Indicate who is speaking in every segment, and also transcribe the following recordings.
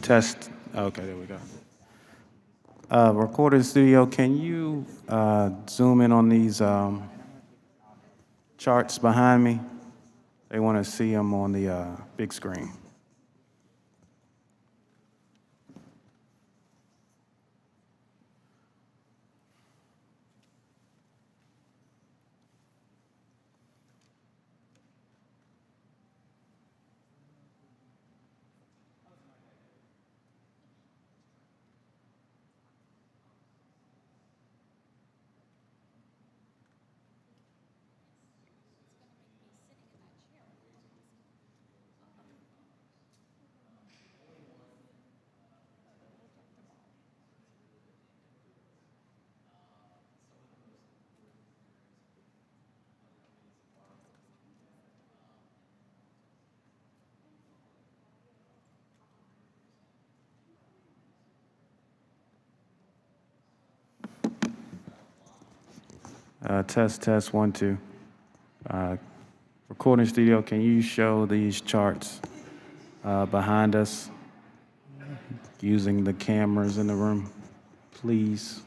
Speaker 1: Test. Okay, there we go. Recording studio, can you zoom in on these charts behind me? They want to see them on the big screen. Test, test, 1, 2. Recording studio, can you show these charts behind us using the cameras in the room, please?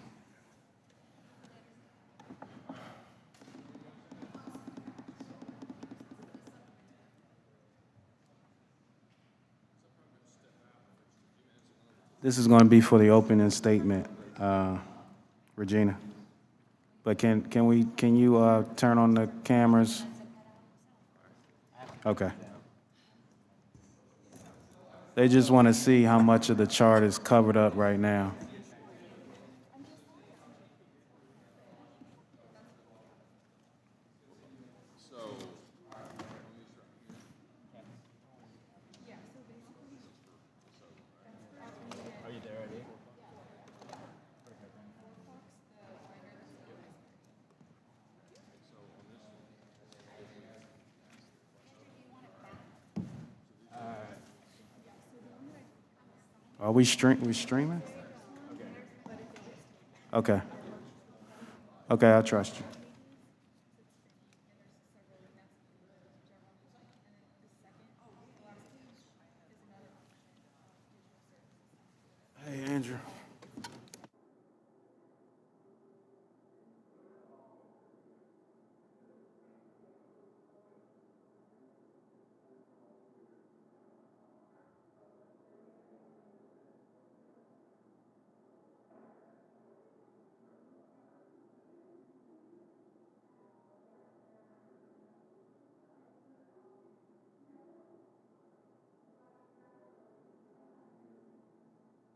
Speaker 1: This is going to be for the opening statement, Regina. But can you turn on the cameras? Okay. They just want to see how much of the chart is covered up right now. Are we streaming? Okay. Okay, I trust you. Hey, Andrew.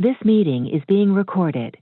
Speaker 2: This meeting is being recorded.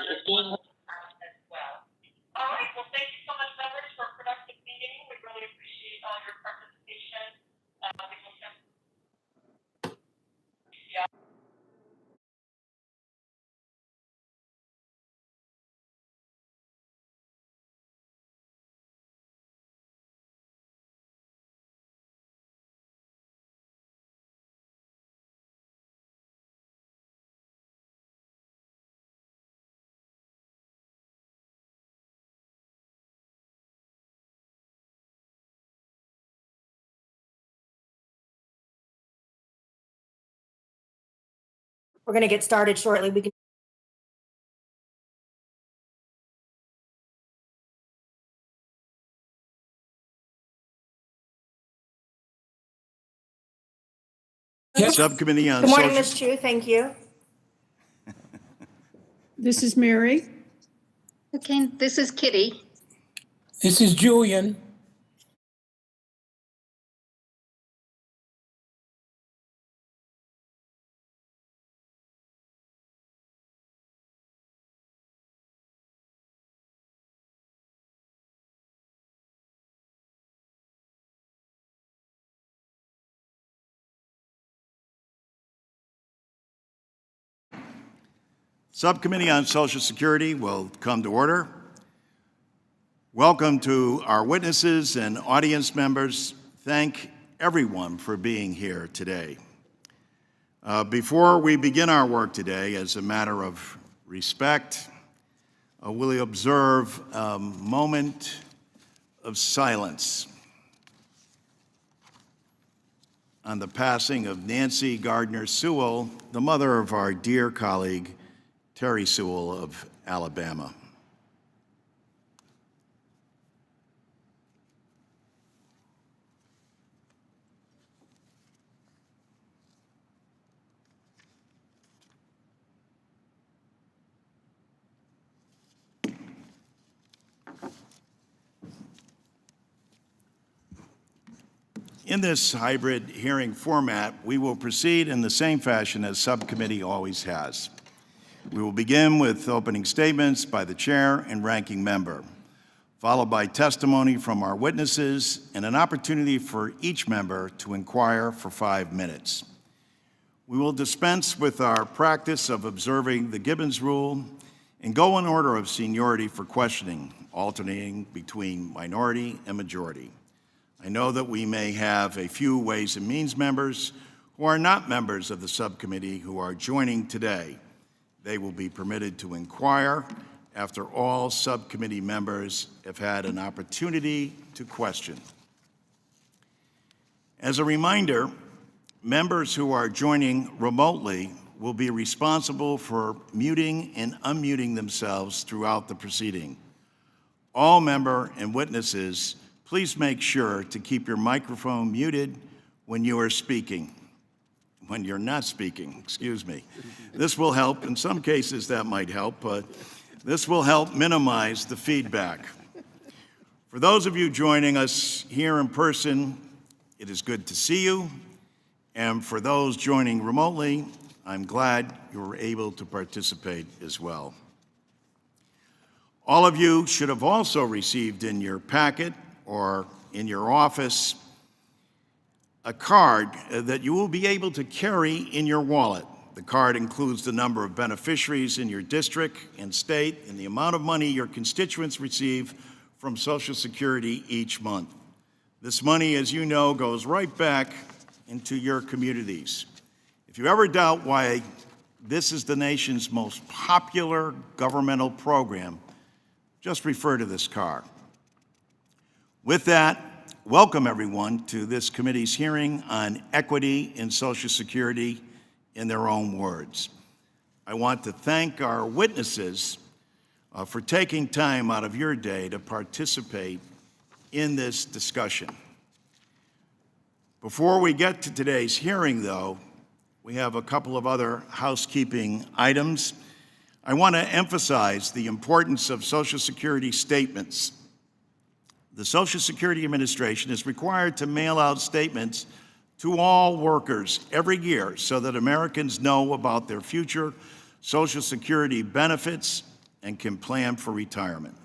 Speaker 3: as well. All right, well, thank you so much, members, for a productive meeting. We really appreciate all your participation. We will send
Speaker 4: We're going to get started shortly. We can.
Speaker 5: Subcommittee on
Speaker 4: Good morning,
Speaker 5: Social...
Speaker 4: Ms. Chu. Thank you.
Speaker 6: This is Mary.
Speaker 7: Okay, this is Kitty.
Speaker 8: This is Julian.
Speaker 5: Subcommittee on Social Security will come to order. Welcome to our witnesses and audience members. Thank everyone for being here today. Before we begin our work today, as a matter of respect, we'll observe a moment of silence on the passing of Nancy Gardner Sewell, the mother of our dear colleague, Terry Sewell of Alabama. In this hybrid hearing format, we will proceed in the same fashion as Subcommittee always has. We will begin with opening statements by the chair and ranking member, followed by testimony from our witnesses and an opportunity for each member to inquire for 5 minutes. We will dispense with our practice of observing the Gibbons rule and go in order of seniority for questioning, alternating between minority and majority. I know that we may have a few Ways and Means members who are not members of the subcommittee who are joining today. They will be permitted to inquire after all subcommittee members have had an opportunity to question. As a reminder, members who are joining remotely will be responsible for muting and unmuting themselves throughout the proceeding. All member and witnesses, please make sure to keep your microphone muted when you are speaking. When you're not speaking, excuse me. This will help. In some cases that might help, but this will help minimize the feedback. For those of you joining us here in person, it is good to see you. And for those joining remotely, I'm glad you were able to participate as well. All of you should have also received in your packet or in your office a card that you will be able to carry in your wallet. The card includes the number of beneficiaries in your district and state and the amount of money your constituents receive from Social Security each month. This money, as you know, goes right back into your communities. If you ever doubt why this is the nation's most popular governmental program, just refer to this card. With that, welcome everyone to this committee's hearing on equity in Social Security in their own words. I want to thank our witnesses for taking time out of your day to participate in this discussion. Before we get to today's hearing, though, we have a couple of other housekeeping items. I want to emphasize the importance of Social Security statements. The Social Security Administration is required to mail out statements to all workers every year so that Americans know about their future Social Security benefits and can plan for retirement.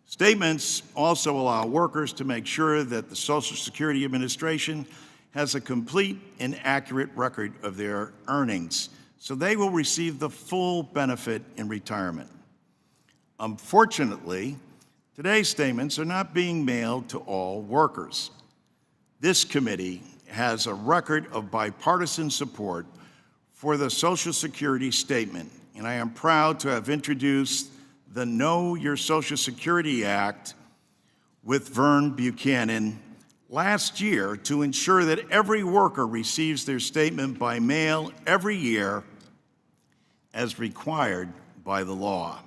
Speaker 5: Statements also allow workers to make sure that the Social Security Administration has a complete and accurate record of their earnings, so they will receive the full benefit in retirement. Unfortunately, today's statements are not being mailed to all workers. This committee has a record of bipartisan support for the Social Security statement, and I am proud to have introduced the Know Your Social Security Act with Vern Buchanan last year to ensure that every worker receives their statement by mail every year as required by the law.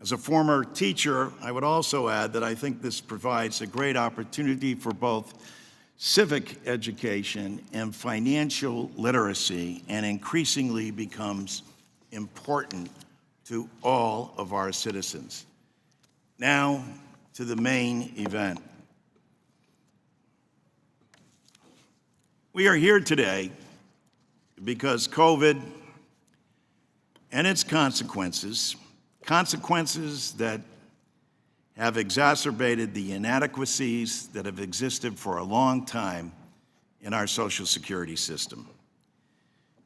Speaker 5: As a former teacher, I would also add that I think this provides a great opportunity for both civic education and financial literacy, and increasingly becomes important to all of our citizens. Now to the main event. We are here today because COVID and its consequences that have exacerbated the inadequacies that have existed for a long time in our Social Security system.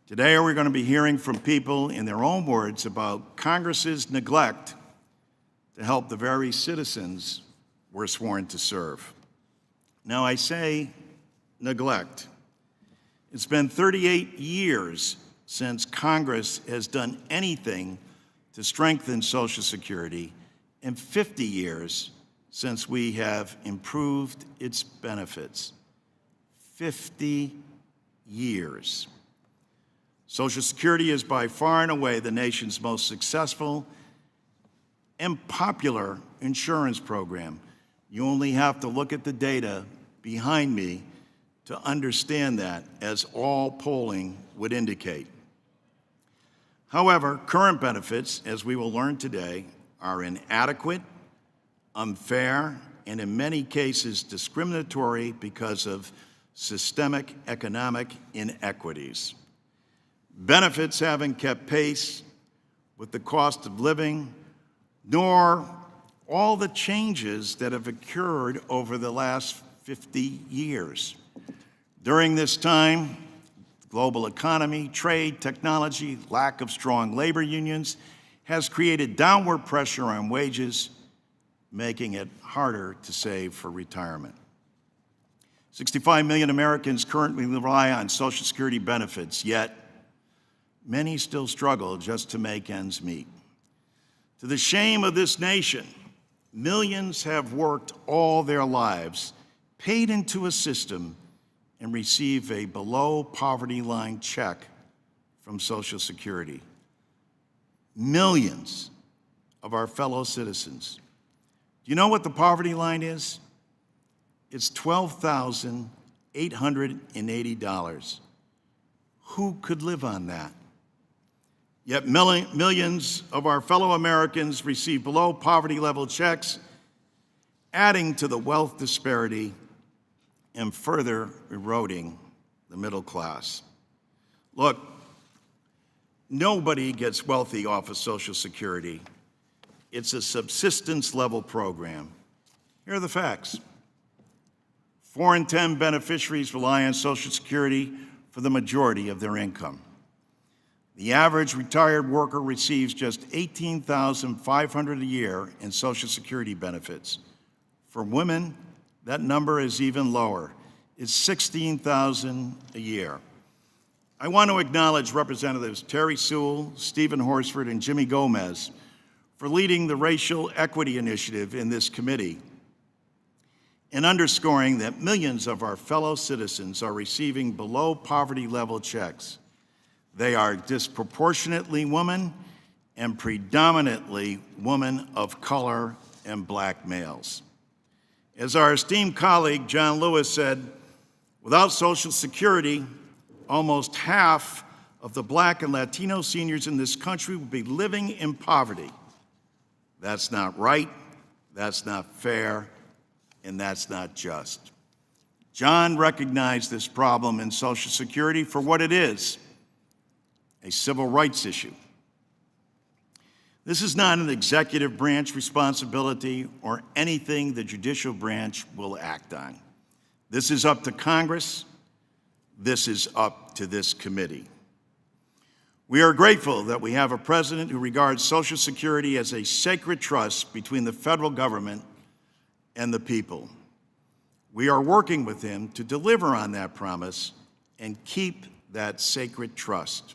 Speaker 5: Today, we're going to be hearing from people in their own words about Congress's neglect to help the very citizens we're sworn to serve. Now, I say neglect. It's been 38 years since Congress has done anything to strengthen Social Security, and 50 years since we have improved its benefits. 50 years. Social Security is by far and away the nation's most successful and popular insurance program. You only have to look at the data behind me to understand that, as all polling would indicate. However, current benefits, as we will learn today, are inadequate, unfair, and in many cases discriminatory because of systemic economic inequities. Benefits haven't kept pace with the cost of living, nor all the changes that have occurred over the last 50 years. During this time, global economy, trade, technology, lack of strong labor unions has created downward pressure on wages, making it harder to save for retirement. 65 million Americans currently rely on Social Security benefits, yet many still struggle just to make ends meet. To the shame of this nation, millions have worked all their lives, paid into a system, and receive a below poverty line check from Social Security. Millions of our fellow citizens. Do you know what the poverty line is? It's $12,880. Who could live on that? Yet millions of our fellow Americans receive below poverty level checks, adding to the wealth disparity and further eroding the middle class. Look, nobody gets wealthy off of Social Security. It's a subsistence level program. Here are the facts. 4 in 10 beneficiaries rely on Social Security for the majority of their income. The average retired worker receives just $18,500 a year in Social Security benefits. For women, that number is even lower. It's $16,000 a year. I want to acknowledge Representatives Terry Sewell, Stephen Horsford, and Jimmy Gomez for leading the Racial Equity Initiative in this committee and underscoring that millions of our fellow citizens are receiving below poverty level checks. They are disproportionately women and predominantly women of color and black males. As our esteemed colleague John Lewis said, without Social Security, almost half of the Black and Latino seniors in this country will be living in poverty. That's not right, that's not fair, and that's not just. John recognized this problem in Social Security for what it is, a civil rights issue. This is not an executive branch responsibility or anything the judicial branch will act on. This is up to Congress. This is up to this committee. We are grateful that we have a president who regards Social Security as a sacred trust between the federal government and the people. We are working with him to deliver on that promise and keep that sacred trust.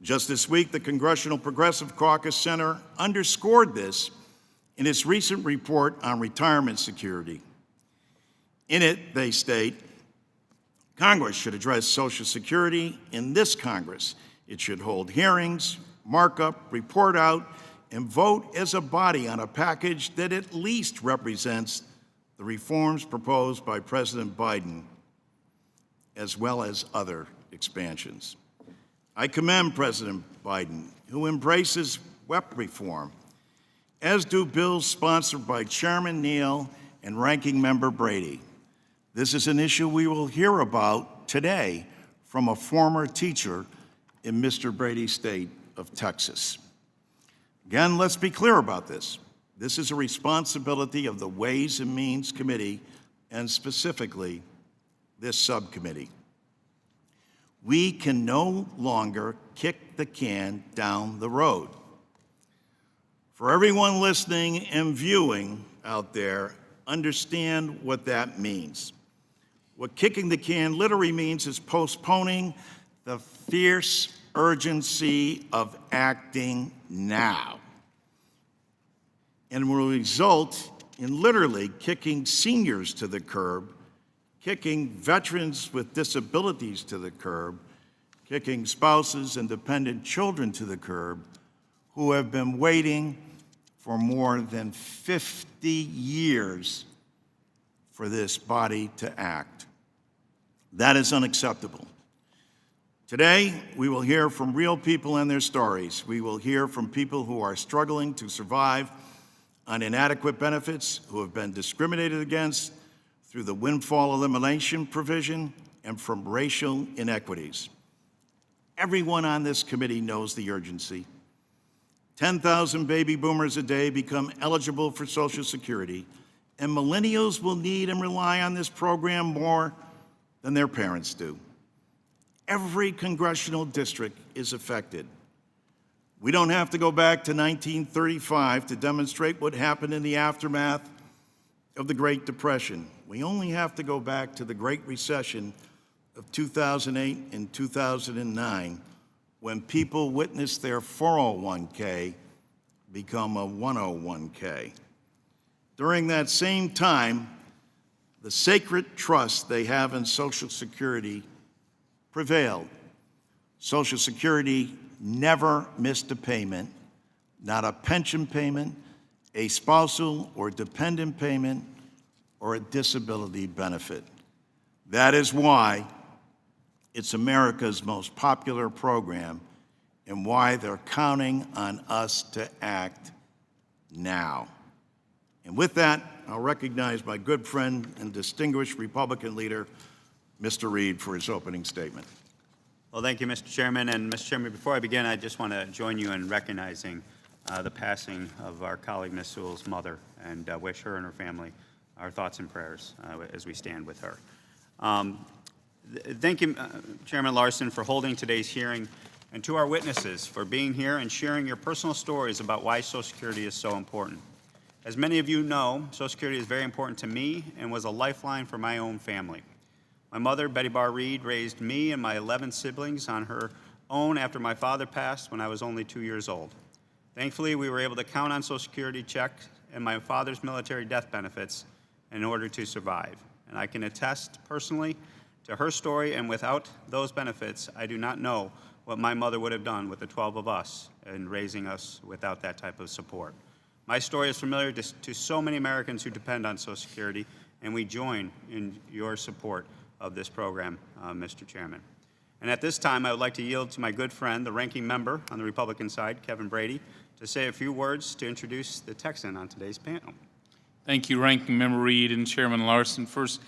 Speaker 5: Just this week, the Congressional Progressive Caucus Center underscored this in its recent report on retirement security. In it, they state, Congress should address Social Security in this Congress. It should hold hearings, mark up, report out, and vote as a body on a package that at least represents the reforms proposed by President Biden, as well as other expansions. I commend President Biden, who embraces WEP reform, as do bills sponsored by Chairman Neal and Ranking Member Brady. This is an issue we will hear about today from a former teacher in Mr. Brady's state of Texas. Again, let's be clear about this. This is a responsibility of the Ways and Means Committee, and specifically this subcommittee. We can no longer kick the can down the road. For everyone listening and viewing out there, understand what that means. What kicking the can literally means is postponing the fierce urgency of acting now, and will result in literally kicking seniors to the curb, kicking veterans with disabilities to the curb, kicking spouses and dependent children to the curb who have been waiting for more than 50 years for this body to act. That is unacceptable. Today, we will hear from real people and their stories. We will hear from people who are struggling to survive on inadequate benefits, who have been discriminated against through the windfall elimination provision, and from racial inequities. Everyone on this committee knows the urgency. 10,000 baby boomers a day become eligible for Social Security, and millennials will need and rely on this program more than their parents do. Every congressional district is affected. We don't have to go back to 1935 to demonstrate what happened in the aftermath of the Great Depression. We only have to go back to the Great Recession of 2008 and 2009, when people witnessed their 401k become a 101k. During that same time, the sacred trust they have in Social Security prevailed. Social Security never missed a payment, not a pension payment, a spousal or dependent payment, or a disability benefit. That is why it's America's most popular program and why they're counting on us to act now. And with that, I'll recognize my good friend and distinguished Republican leader, Mr. Reed, for his opening statement.
Speaker 6: Well, thank you, Mr. Chairman. And Mr. Chairman, before I begin, I just want to join you in recognizing the passing of our colleague, Ms. Sewell's mother, and wish her and her family our thoughts and prayers as we stand with her. Thank you, Chairman Larson, for holding today's hearing, and to our witnesses for being here and sharing your personal stories about why Social Security is so important. As many of you know, Social Security is very important to me and was a lifeline for my own family. My mother, Betty Barr Reed, raised me and my 11 siblings on her own after my father passed when I was only 2 years old. Thankfully, we were able to count on Social Security checks and my father's military death benefits in order to survive. And I can attest personally to her story, and without those benefits, I do not know what my mother would have done with the 12 of us in raising us without that type of support. My story is familiar to so many Americans who depend on Social Security, and we join in your support of this program, Mr. Chairman. And at this time, I would like to yield to my good friend, the ranking member on the Republican side, Kevin Brady, to say a few words to introduce the Texan on today's panel.
Speaker 9: Thank you, Ranking Member Reed and Chairman Larson. First,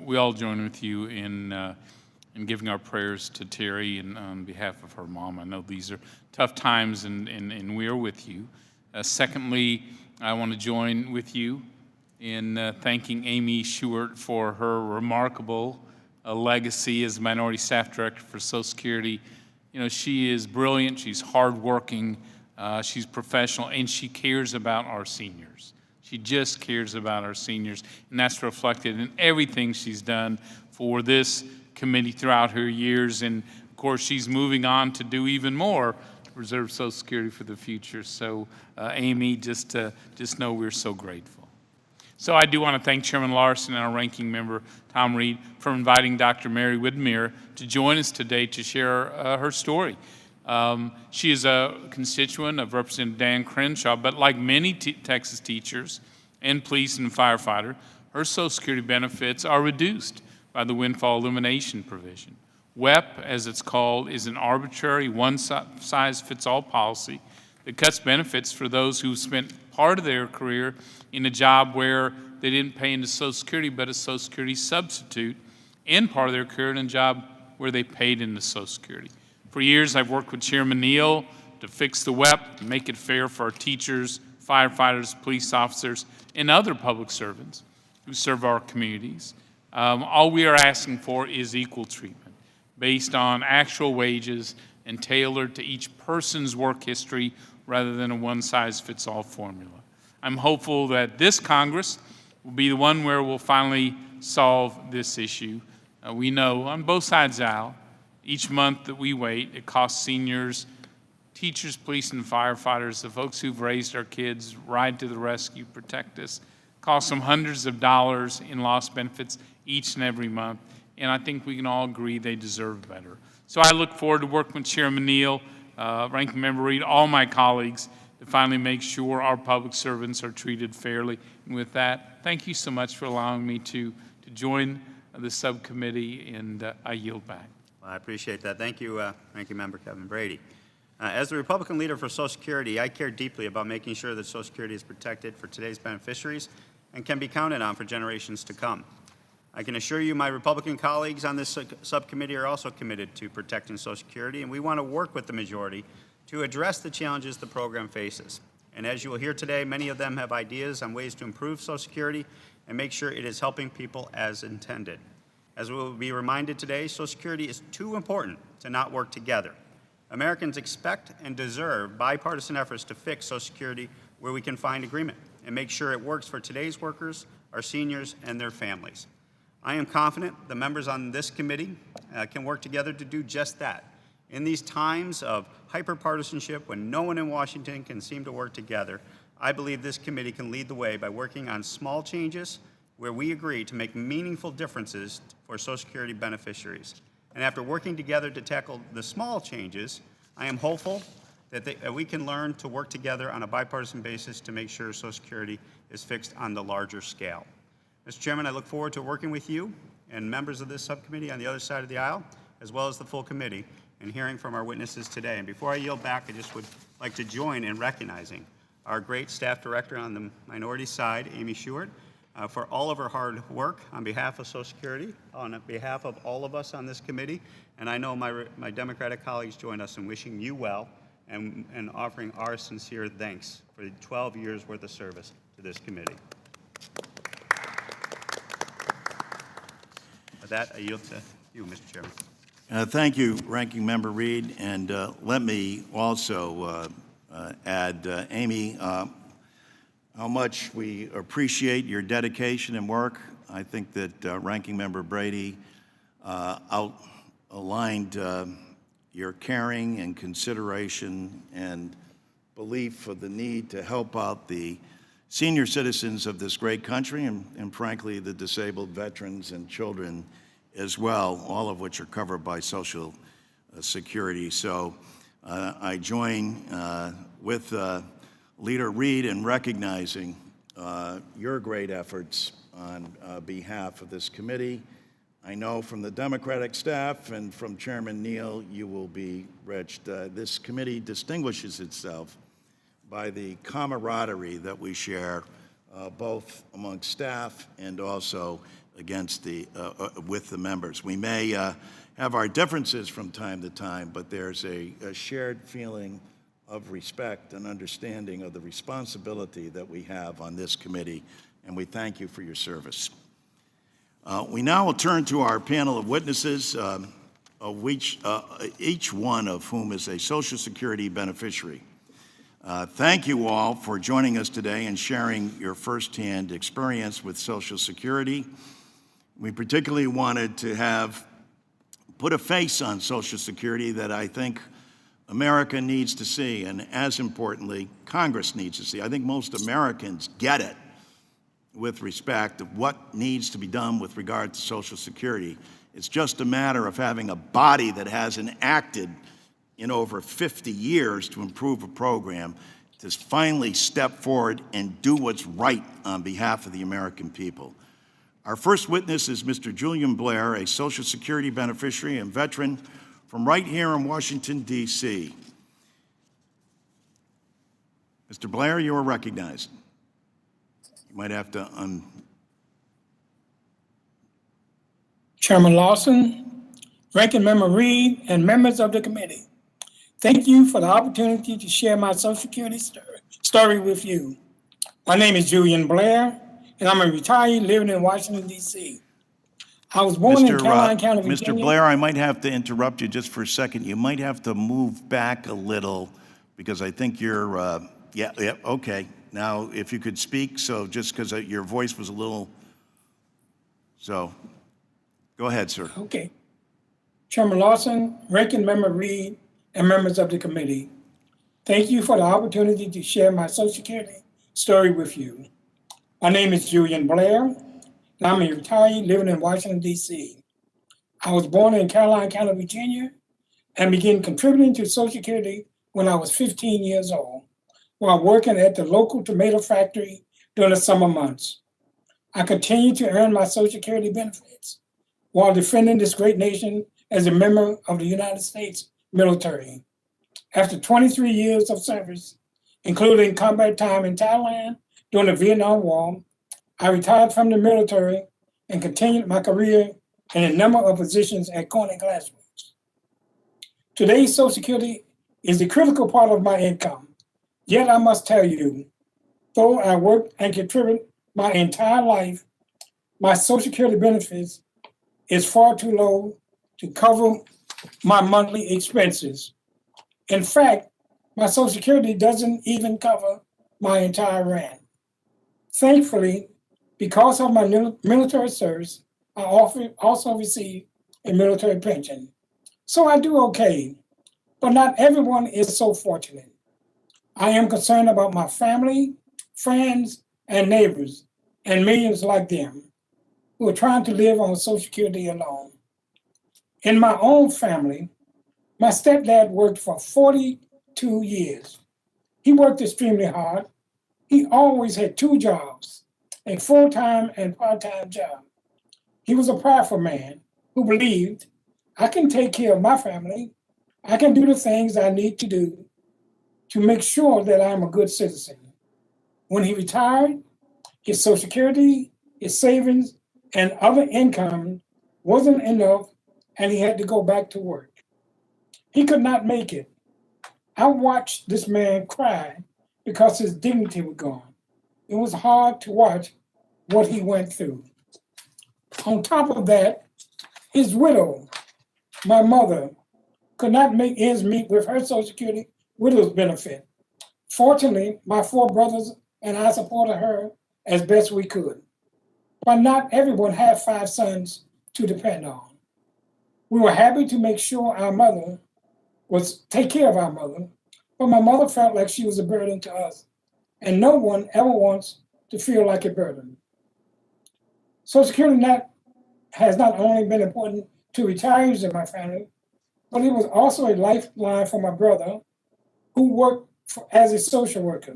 Speaker 9: we all join with you in and giving our prayers to Terry and on behalf of her mom. I know these are tough times, and we are with you. Secondly, I want to join with you in thanking Amy Stewart for her remarkable legacy as Minority Staff Director for Social Security. You know, she is brilliant, she's hardworking, she's professional, and she cares about our seniors. She just cares about our seniors, and that's reflected in everything she's done for this committee throughout her years. And of course, she's moving on to do even more to preserve Social Security for the future. So, Amy, just know we're so grateful. So I do want to thank Chairman Larson and our ranking member, Tom Reed, for inviting Dr. Mary Widmer to join us today to share her story. She is a constituent of Representative Dan Crenshaw, but like many Texas teachers and police and firefighter, her Social Security benefits are reduced by the windfall elimination provision. WEP, as it's called, is an arbitrary one-size-fits-all policy that cuts benefits for those who spent part of their career in a job where they didn't pay into Social Security but a Social Security substitute, and part of their career in a job where they paid into Social Security. For years, I've worked with Chairman Neal to fix the WEP, make it fair for our teachers, firefighters, police officers, and other public servants who serve our communities. All we are asking for is equal treatment based on actual wages and tailored to each person's work history rather than a one-size-fits-all formula. I'm hopeful that this Congress will be the one where we'll finally solve this issue. We know on both sides of the aisle, each month that we wait, it costs seniors, teachers, police, and firefighters, the folks who've raised our kids, ride to the rescue, protect us, costs them hundreds of dollars in lost benefits each and every month, and I think we can all agree they deserve better. So I look forward to working with Chairman Neal, Ranking Member Reed, all my colleagues, to finally make sure our public servants are treated fairly. And with that, thank you so much for allowing me to join the subcommittee, and I yield back.
Speaker 6: Well, I appreciate that. Thank you, Ranking Member Kevin Brady. As the Republican leader for Social Security, I care deeply about making sure that Social Security is protected for today's beneficiaries and can be counted on for generations to come. I can assure you my Republican colleagues on this subcommittee are also committed to protecting Social Security, and we want to work with the majority to address the challenges the program faces. And as you will hear today, many of them have ideas on ways to improve Social Security and make sure it is helping people as intended. As we will be reminded today, Social Security is too important to not work together. Americans expect and deserve bipartisan efforts to fix Social Security where we can find agreement and make sure it works for today's workers, our seniors, and their families. I am confident the members on this committee can work together to do just that. In these times of hyperpartisanship, when no one in Washington can seem to work together, I believe this committee can lead the way by working on small changes where we agree to make meaningful differences for Social Security beneficiaries. And after working together to tackle the small changes, I am hopeful that we can learn to work together on a bipartisan basis to make sure Social Security is fixed on the larger scale. Mr. Chairman, I look forward to working with you and members of this subcommittee on the other side of the aisle, as well as the full committee, and hearing from our witnesses today. And before I yield back, I just would like to join in recognizing our great staff director on the minority side, Amy Stewart, for all of her hard work on behalf of Social Security, on behalf of all of us on this committee. And I know my Democratic colleagues join us in wishing you well and offering our sincere thanks for the 12 years worth of service to this committee. With that, I yield to you, Mr. Chairman.
Speaker 5: Thank you, Ranking Member Reed, and let me also add, Amy, how much we appreciate your dedication and work. I think that Ranking Member Brady outlined your caring and consideration and belief for the need to help out the senior citizens of this great country and frankly, the disabled veterans and children as well, all of which are covered by Social Security. So I join with Leader Reed in recognizing your great efforts on behalf of this committee. I know from the Democratic staff and from Chairman Neal, you will be rich. This committee distinguishes itself by the camaraderie that we share both among staff and also against with the members. We may have our differences from time to time, but there's a shared feeling of respect and understanding of the responsibility that we have on this committee, and we thank you for your service. We now will turn to our panel of witnesses, of which each one of whom is a Social Security beneficiary. Thank you all for joining us today and sharing your firsthand experience with Social Security. We particularly wanted to put a face on Social Security that I think America needs to see, and as importantly, Congress needs to see. I think most Americans get it with respect to what needs to be done with regard to Social Security. It's just a matter of having a body that hasn't acted in over 50 years to improve a program to finally step forward and do what's right on behalf of the American people. Our first witness is Mr. Julian Blair, a Social Security beneficiary and veteran from right here in Washington, D.C. Mr. Blair, you are recognized. You might have to
Speaker 8: Chairman Lawson, Ranking Member Reed, and members of the committee. Thank you for the opportunity to share my Social Security story with you. My name is Julian Blair, and I'm a retiree living in Washington, D.C. I was born in Caroline County, Virginia.
Speaker 5: Mr. Blair, I might have to interrupt you just for a second. You might have to move back a little because I think you're, yeah, okay. Now, if you could speak, so just because your voice was a little, so go ahead, sir.
Speaker 8: Okay. Chairman Lawson, Ranking Member Reed, and members of the committee. Thank you for the opportunity to share my Social Security story with you. My name is Julian Blair, and I'm a retiree living in Washington, D.C. I was born in Caroline County, Virginia, and began contributing to Social Security when I was 15 years old, while working at the local tomato factory during the summer months. I continued to earn my Social Security benefits while defending this great nation as a member of the United States military. After 23 years of service, including combat time in Thailand during the Vietnam War, I retired from the military and continued my career in a number of positions at Corning Glassworks. Today, Social Security is a critical part of my income. Yet I must tell you, though I worked and contributed my entire life, my Social Security benefits is far too low to cover my monthly expenses. In fact, my Social Security doesn't even cover my entire rent. Thankfully, because of my military service, I also receive a military pension. So I do okay, but not everyone is so fortunate. I am concerned about my family, friends, and neighbors, and millions like them who are trying to live on Social Security alone. In my own family, my stepdad worked for 42 years. He worked extremely hard. He always had two jobs, a full-time and part-time job. He was a prayerful man who believed, I can take care of my family. I can do the things I need to do to make sure that I'm a good citizen. When he retired, his Social Security, his savings, and other income wasn't enough, and he had to go back to work. He could not make it. I watched this man cry because his dignity was gone. It was hard to watch what he went through. On top of that, his widow, my mother, could not make ends meet with her Social Security widow's benefit. Fortunately, my four brothers and I supported her as best we could. But not everyone had 5 sons to depend on. We were happy to make sure take care of our mother, but my mother felt like she was a burden to us, and no one ever wants to feel like a burden. Social Security has not only been important to retirees in my family, but it was also a lifeline for my brother, who worked as a social worker.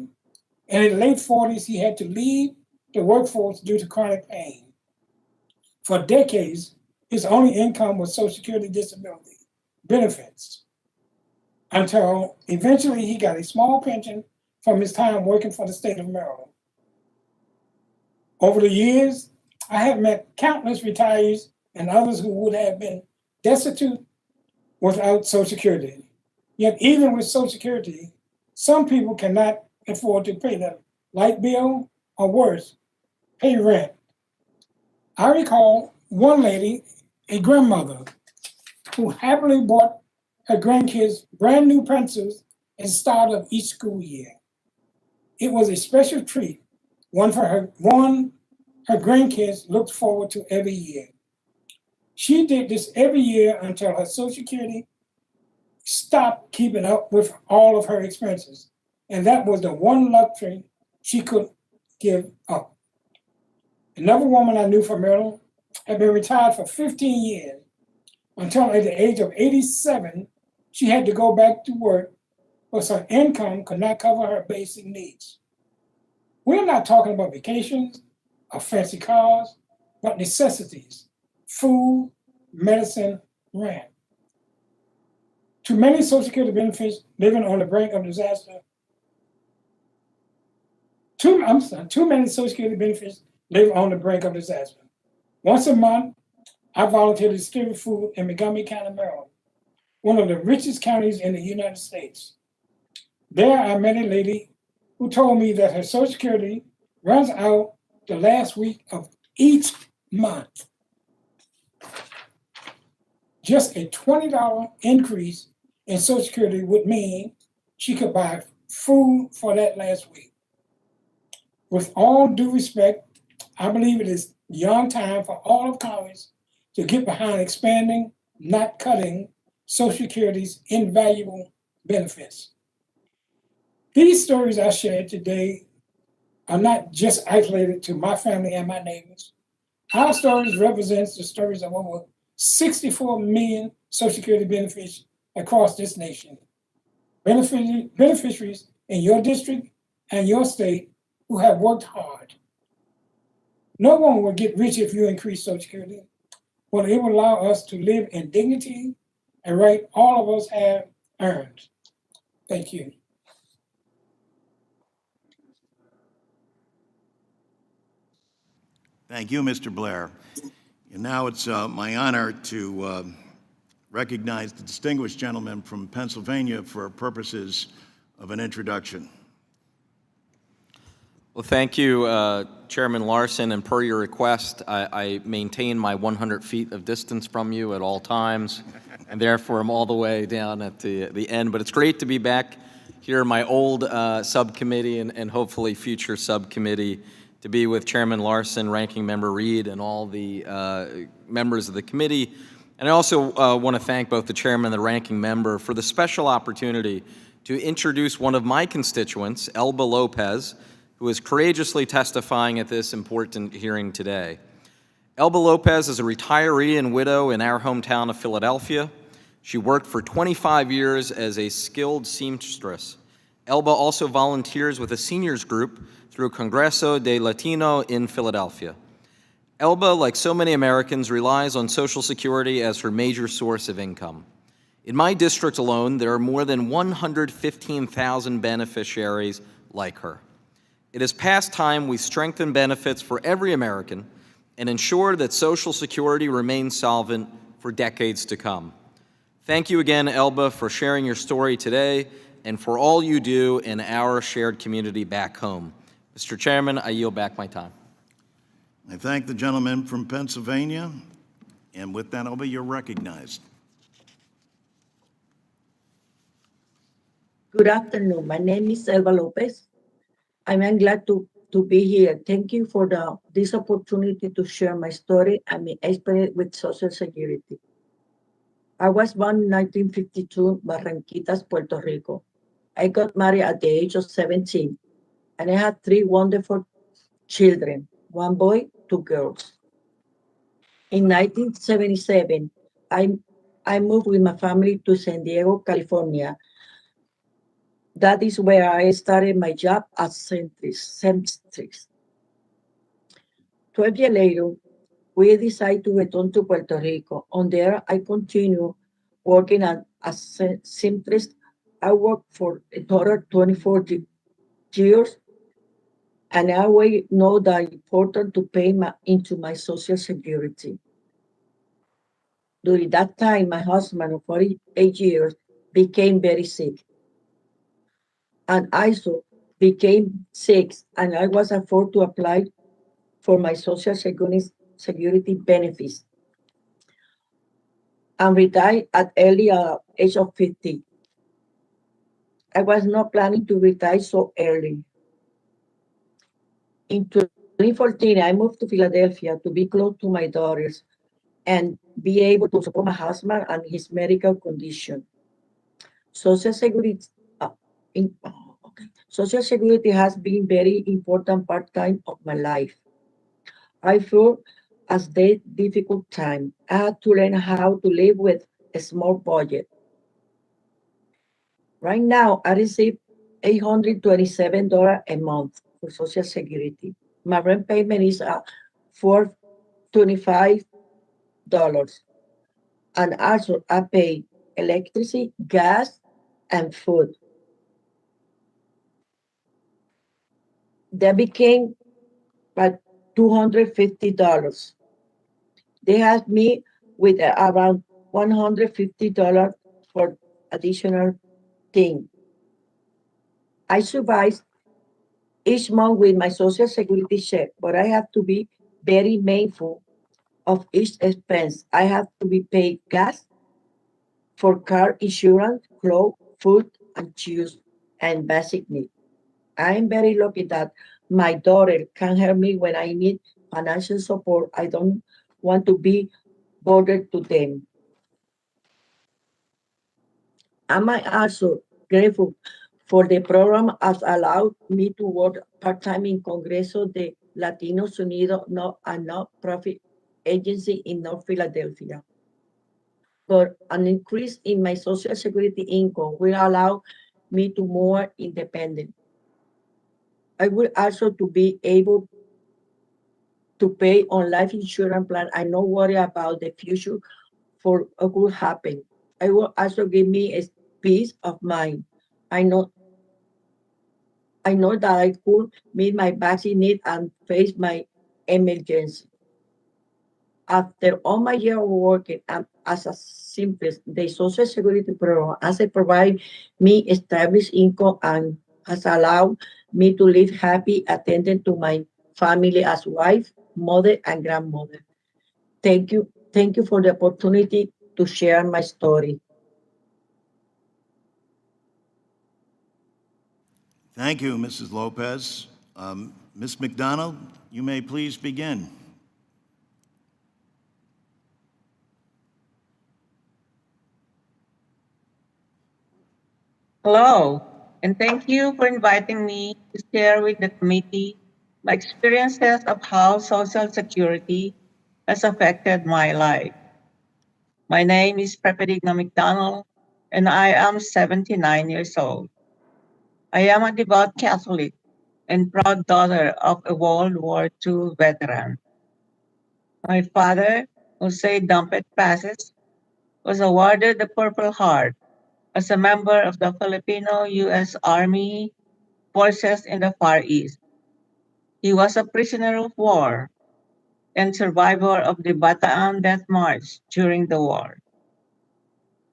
Speaker 8: In his late 40s, he had to leave the workforce due to chronic pain. For decades, his only income was Social Security disability benefits, until eventually he got a small pension from his time working for the state of Maryland. Over the years, I have met countless retirees and others who would have been destitute without Social Security. Yet even with Social Security, some people cannot afford to pay their light bill or worse, pay rent. I recall one lady, a grandmother, who happily bought her grandkids brand new pencils at the start of each school year. It was a special treat, one her grandkids looked forward to every year. She did this every year until her Social Security stopped keeping up with all of her expenses. And that was the one luxury she could give up. Another woman I knew from Maryland had been retired for 15 years until at the age of 87, she had to go back to work, but her income could not cover her basic needs. We're not talking about vacations or fancy cars, but necessities, food, medicine, rent. Too many Social Security benefits living on the brink of disaster. Too many Social Security benefits live on the brink of disaster. Once a month, I volunteer to distribute food in Montgomery County, Maryland, one of the richest counties in the United States. There I met a lady who told me that her Social Security runs out the last week of each month. Just a $20 increase in Social Security would mean she could buy food for that last week. With all due respect, I believe it is beyond time for all of Congress to get behind expanding, not cutting, Social Security's invaluable benefits. These stories I shared today are not just isolated to my family and my neighbors. Our stories represent the stories of over 64 million Social Security benefits across this nation. Beneficiaries in your district and your state who have worked hard. No one will get rich if you increase Social Security, but it will allow us to live in dignity and right all of us have earned. Thank you.
Speaker 5: Thank you, Mr. Blair. And now it's my honor to recognize the distinguished gentleman from Pennsylvania for purposes of an introduction.
Speaker 10: Well, thank you, Chairman Larson, and per your request, I maintain my 100 feet of distance from you at all times, and therefore I'm all the way down at the end. But it's great to be back here in my old subcommittee and hopefully future subcommittee, to be with Chairman Larson, Ranking Member Reed, and all the members of the committee. And I also want to thank both the chairman and the ranking member for the special opportunity to introduce one of my constituents, Elba Lopez, who is courageously testifying at this important hearing today. Elba Lopez is a retiree and widow in our hometown of Philadelphia. She worked for 25 years as a skilled seamstress. Elba also volunteers with a seniors group through Congreso de Latino in Philadelphia. Elba, like so many Americans, relies on Social Security as her major source of income. In my district alone, there are more than 115,000 beneficiaries like her. It is past time we strengthen benefits for every American and ensure that Social Security remains solvent for decades to come. Thank you again, Elba, for sharing your story today and for all you do in our shared community back home. Mr. Chairman, I yield back my time.
Speaker 5: I thank the gentleman from Pennsylvania, and with that, Elba, you're recognized.
Speaker 11: Good afternoon. My name is Elba Lopez. I'm glad to be here. Thank you for this opportunity to share my story and my experience with Social Security. I was born in 1952, Barranquitas, Puerto Rico. I got married at the age of 17, and I had 3 wonderful children, 1 boy, 2 girls. In 1977, I moved with my family to San Diego, California. That is where I started my job as seamstress. 12 years later, we decided to return to Puerto Rico. On there, I continue working as seamstress. I worked for a total of 24 years, and I always know that important to pay into my Social Security. During that time, my husband of 48 years became very sick, and I also became sick, and I was afforded to apply for my Social Security benefits and retired at early age of 50. I was not planning to retire so early. In 2014, I moved to Philadelphia to be close to my daughters and be able to support my husband and his medical condition. Social Security, Social Security has been very important part-time of my life. I feel as the difficult time. I had to learn how to live with a small budget. Right now, I receive $827 a month for Social Security. My rent payment is $425. And also, I pay electricity, gas, and food. That became like $250. They have me with around $150 for additional thing. I survive each month with my Social Security check, but I have to be very mindful of each expense. I have to be paid gas for car insurance, clothes, food, and shoes, and basic needs. I am very lucky that my daughter can help me when I need financial support. I don't want to be bothered to them. Am I also grateful for the program has allowed me to work part-time in Congreso de Latinos Unidos, a non-profit agency in North Philadelphia. But an increase in my Social Security income will allow me to more independent. I will also to be able to pay on life insurance plan. I not worry about the future for what could happen. I will also give me a peace of mind. I know that I could meet my basic need and face my emergency. After all my year of working as a simplest, the Social Security program has provide me established income and has allowed me to live happy, attending to my family as wife, mother, and grandmother. Thank you. Thank you for the opportunity to share my story.
Speaker 5: Thank you, Mrs. Lopez. Ms. McDonald, you may please begin.
Speaker 12: Hello, and thank you for inviting me to share with the committee my experiences of how Social Security has affected my life. My name is Prepedigna McDonald, and I am 79 years old. I am a devout Catholic and proud daughter of a World War II veteran. My father, Jose Dumpet Passes, was awarded the Purple Heart as a member of the Filipino U.S. Army forces in the Far East. He was a prisoner of war and survivor of the Bataan Death March during the war.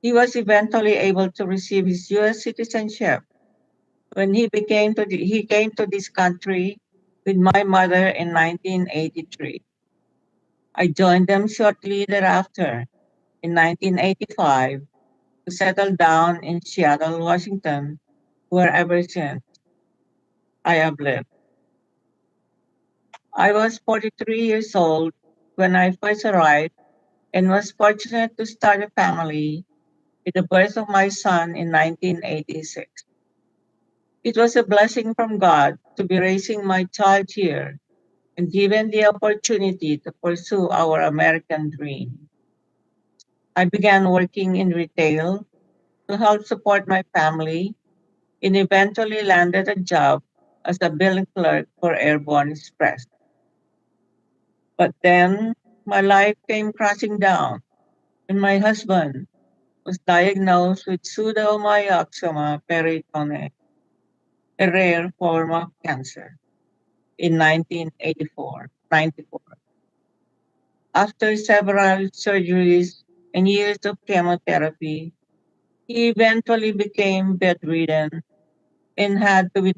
Speaker 12: He was eventually able to receive his U.S. citizenship when he came to this country with my mother in 1983. I joined them shortly thereafter in 1985 to settle down in Seattle, Washington, where ever since I have lived. I was 43 years old when I first arrived and was fortunate to start a family with the birth of my son in 1986. It was a blessing from God to be raising my child here and given the opportunity to pursue our American dream. I began working in retail to help support my family and eventually landed a job as a billing clerk for Airborne Express. But then my life came crashing down when my husband was diagnosed with pseudomyxoma peritone, a rare form of cancer. in 94. After several surgeries and years of chemotherapy, he eventually became bedridden and had to be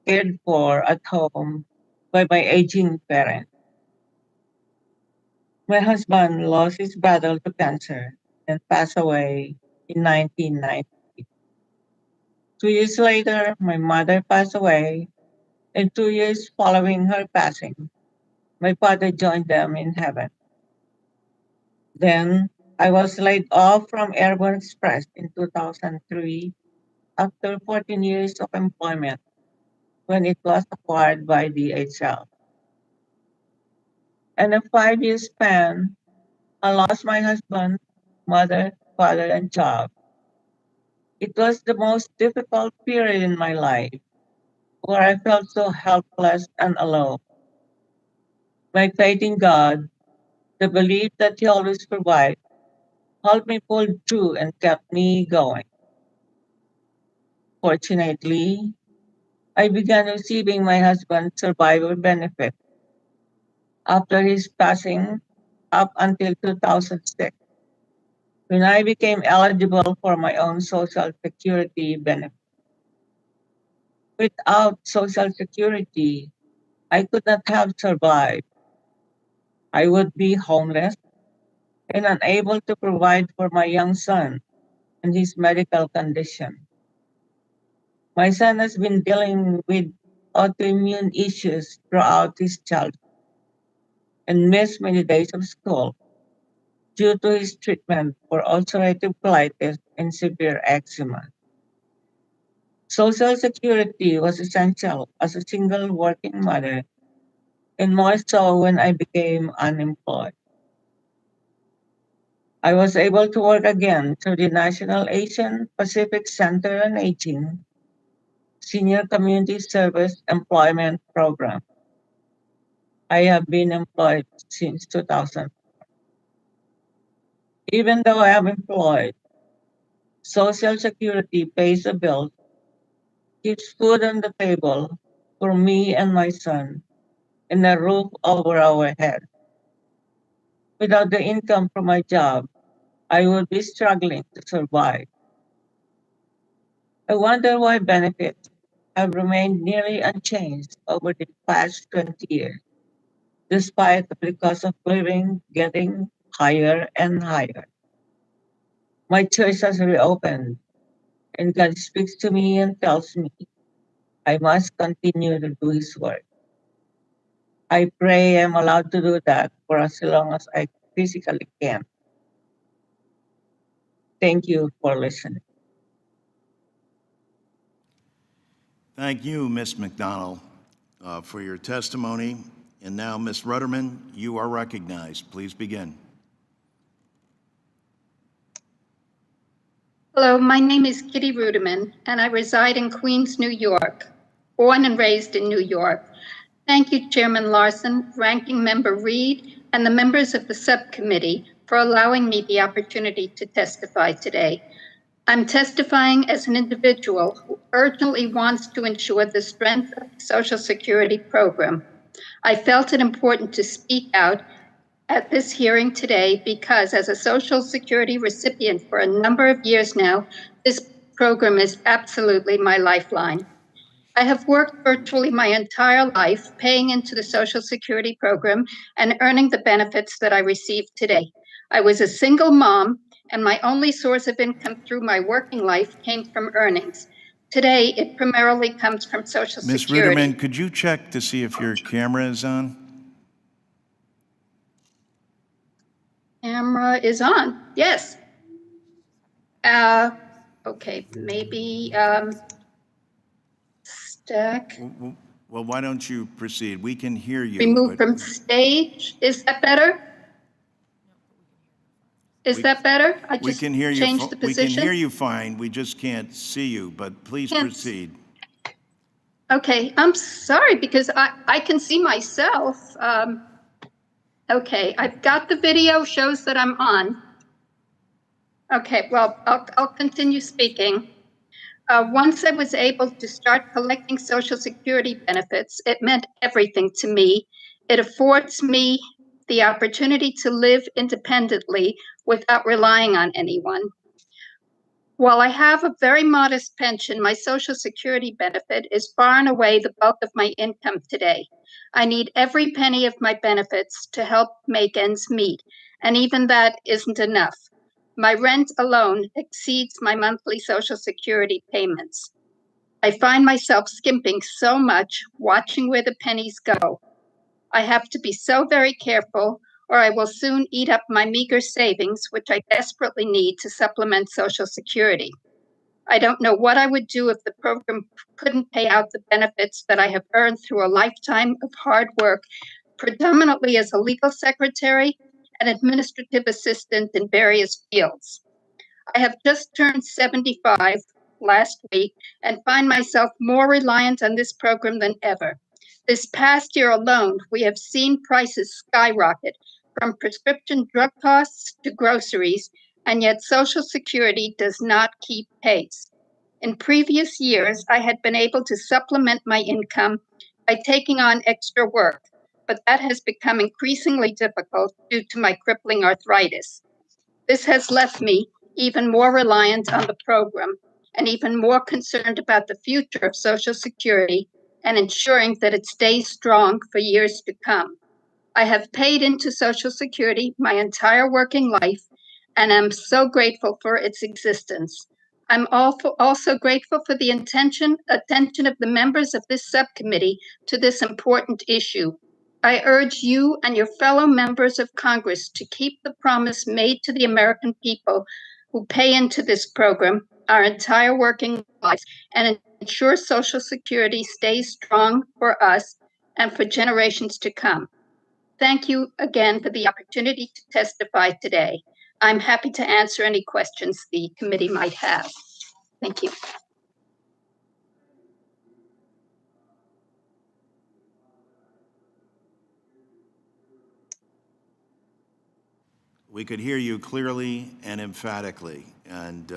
Speaker 12: cared for at home by my aging parents. My husband lost his battle to cancer and passed away in 1990. 2 years later, my mother passed away, and 2 years following her passing, my father joined them in heaven. Then I was laid off from Airborne Express in 2003 after 14 years of employment when it was acquired by DHL. In a 5 year span, I lost my husband, mother, father, and job. It was the most difficult period in my life where I felt so helpless and alone. My faith in God, the belief that He always provides, helped me pull through and kept me going. Fortunately, I began receiving my husband's survivor benefit after his passing up until 2006, when I became eligible for my own Social Security benefit. Without Social Security, I could not have survived. I would be homeless and unable to provide for my young son and his medical condition. My son has been dealing with autoimmune issues throughout his childhood and missed many days of school due to his treatment for ulcerative colitis and severe eczema. Social Security was essential as a single working mother, and more so when I became unemployed. I was able to work again through the National Asian Pacific Center on Aging Senior Community Service Employment Program. I have been employed since 2000. Even though I am employed, Social Security pays the bills, keeps food on the table for me and my son, and a roof over our head. Without the income from my job, I would be struggling to survive. I wonder why benefits have remained nearly unchanged over the past 20 years, despite the cost of living getting higher and higher. My church has reopened, and God speaks to me and tells me I must continue to do His work. I pray I'm allowed to do that for as long as I physically can. Thank you for listening.
Speaker 5: Thank you, Ms. McDonald, for your testimony. And now, Ms. Rudderman, you are recognized. Please begin.
Speaker 7: Hello, my name is Kitty Ruderman, and I reside in Queens, New York, born and raised in New York. Thank you, Chairman Larson, Ranking Member Reed, and the members of the subcommittee for allowing me the opportunity to testify today. I'm testifying as an individual who urgently wants to ensure the strength of the Social Security program. I felt it important to speak out at this hearing today because as a Social Security recipient for a number of years now, this program is absolutely my lifeline. I have worked virtually my entire life paying into the Social Security program and earning the benefits that I receive today. I was a single mom, and my only source of income through my working life came from earnings. Today, it primarily comes from Social
Speaker 5: Ms.
Speaker 7: Security.
Speaker 5: Ritterman, could you check to see if your camera is on?
Speaker 7: Camera is on, yes. Okay, maybe stack.
Speaker 5: Well, why don't you proceed? We can hear you.
Speaker 7: Remove from stage. Is that better? Is that better? I
Speaker 5: We
Speaker 7: just
Speaker 5: can hear you.
Speaker 7: changed the
Speaker 5: We can
Speaker 7: position.
Speaker 5: hear you fine. We just can't see you, but please proceed.
Speaker 7: Okay, I'm sorry because I can see myself. Okay, I've got the video shows that I'm on. Okay, well, I'll continue speaking. Once I was able to start collecting Social Security benefits, it meant everything to me. It affords me the opportunity to live independently without relying on anyone. While I have a very modest pension, my Social Security benefit is far and away the bulk of my income today. I need every penny of my benefits to help make ends meet, and even that isn't enough. My rent alone exceeds my monthly Social Security payments. I find myself skimping so much, watching where the pennies go. I have to be so very careful, or I will soon eat up my meager savings, which I desperately need to supplement Social Security. I don't know what I would do if the program couldn't pay out the benefits that I have earned through a lifetime of hard work, predominantly as a legal secretary and administrative assistant in various fields. I have just turned 75 last week and find myself more reliant on this program than ever. This past year alone, we have seen prices skyrocket from prescription drug costs to groceries, and yet Social Security does not keep pace. In previous years, I had been able to supplement my income by taking on extra work, but that has become increasingly difficult due to my crippling arthritis. This has left me even more reliant on the program and even more concerned about the future of Social Security and ensuring that it stays strong for years to come. I have paid into Social Security my entire working life, and I'm so grateful for its existence. I'm also grateful for the attention of the members of this subcommittee to this important issue. I urge you and your fellow members of Congress to keep the promise made to the American people who pay into this program our entire working lives and ensure Social Security stays strong for us and for generations to come. Thank you again for the opportunity to testify today. I'm happy to answer any questions the committee might have. Thank you.
Speaker 5: We could hear you clearly and emphatically, and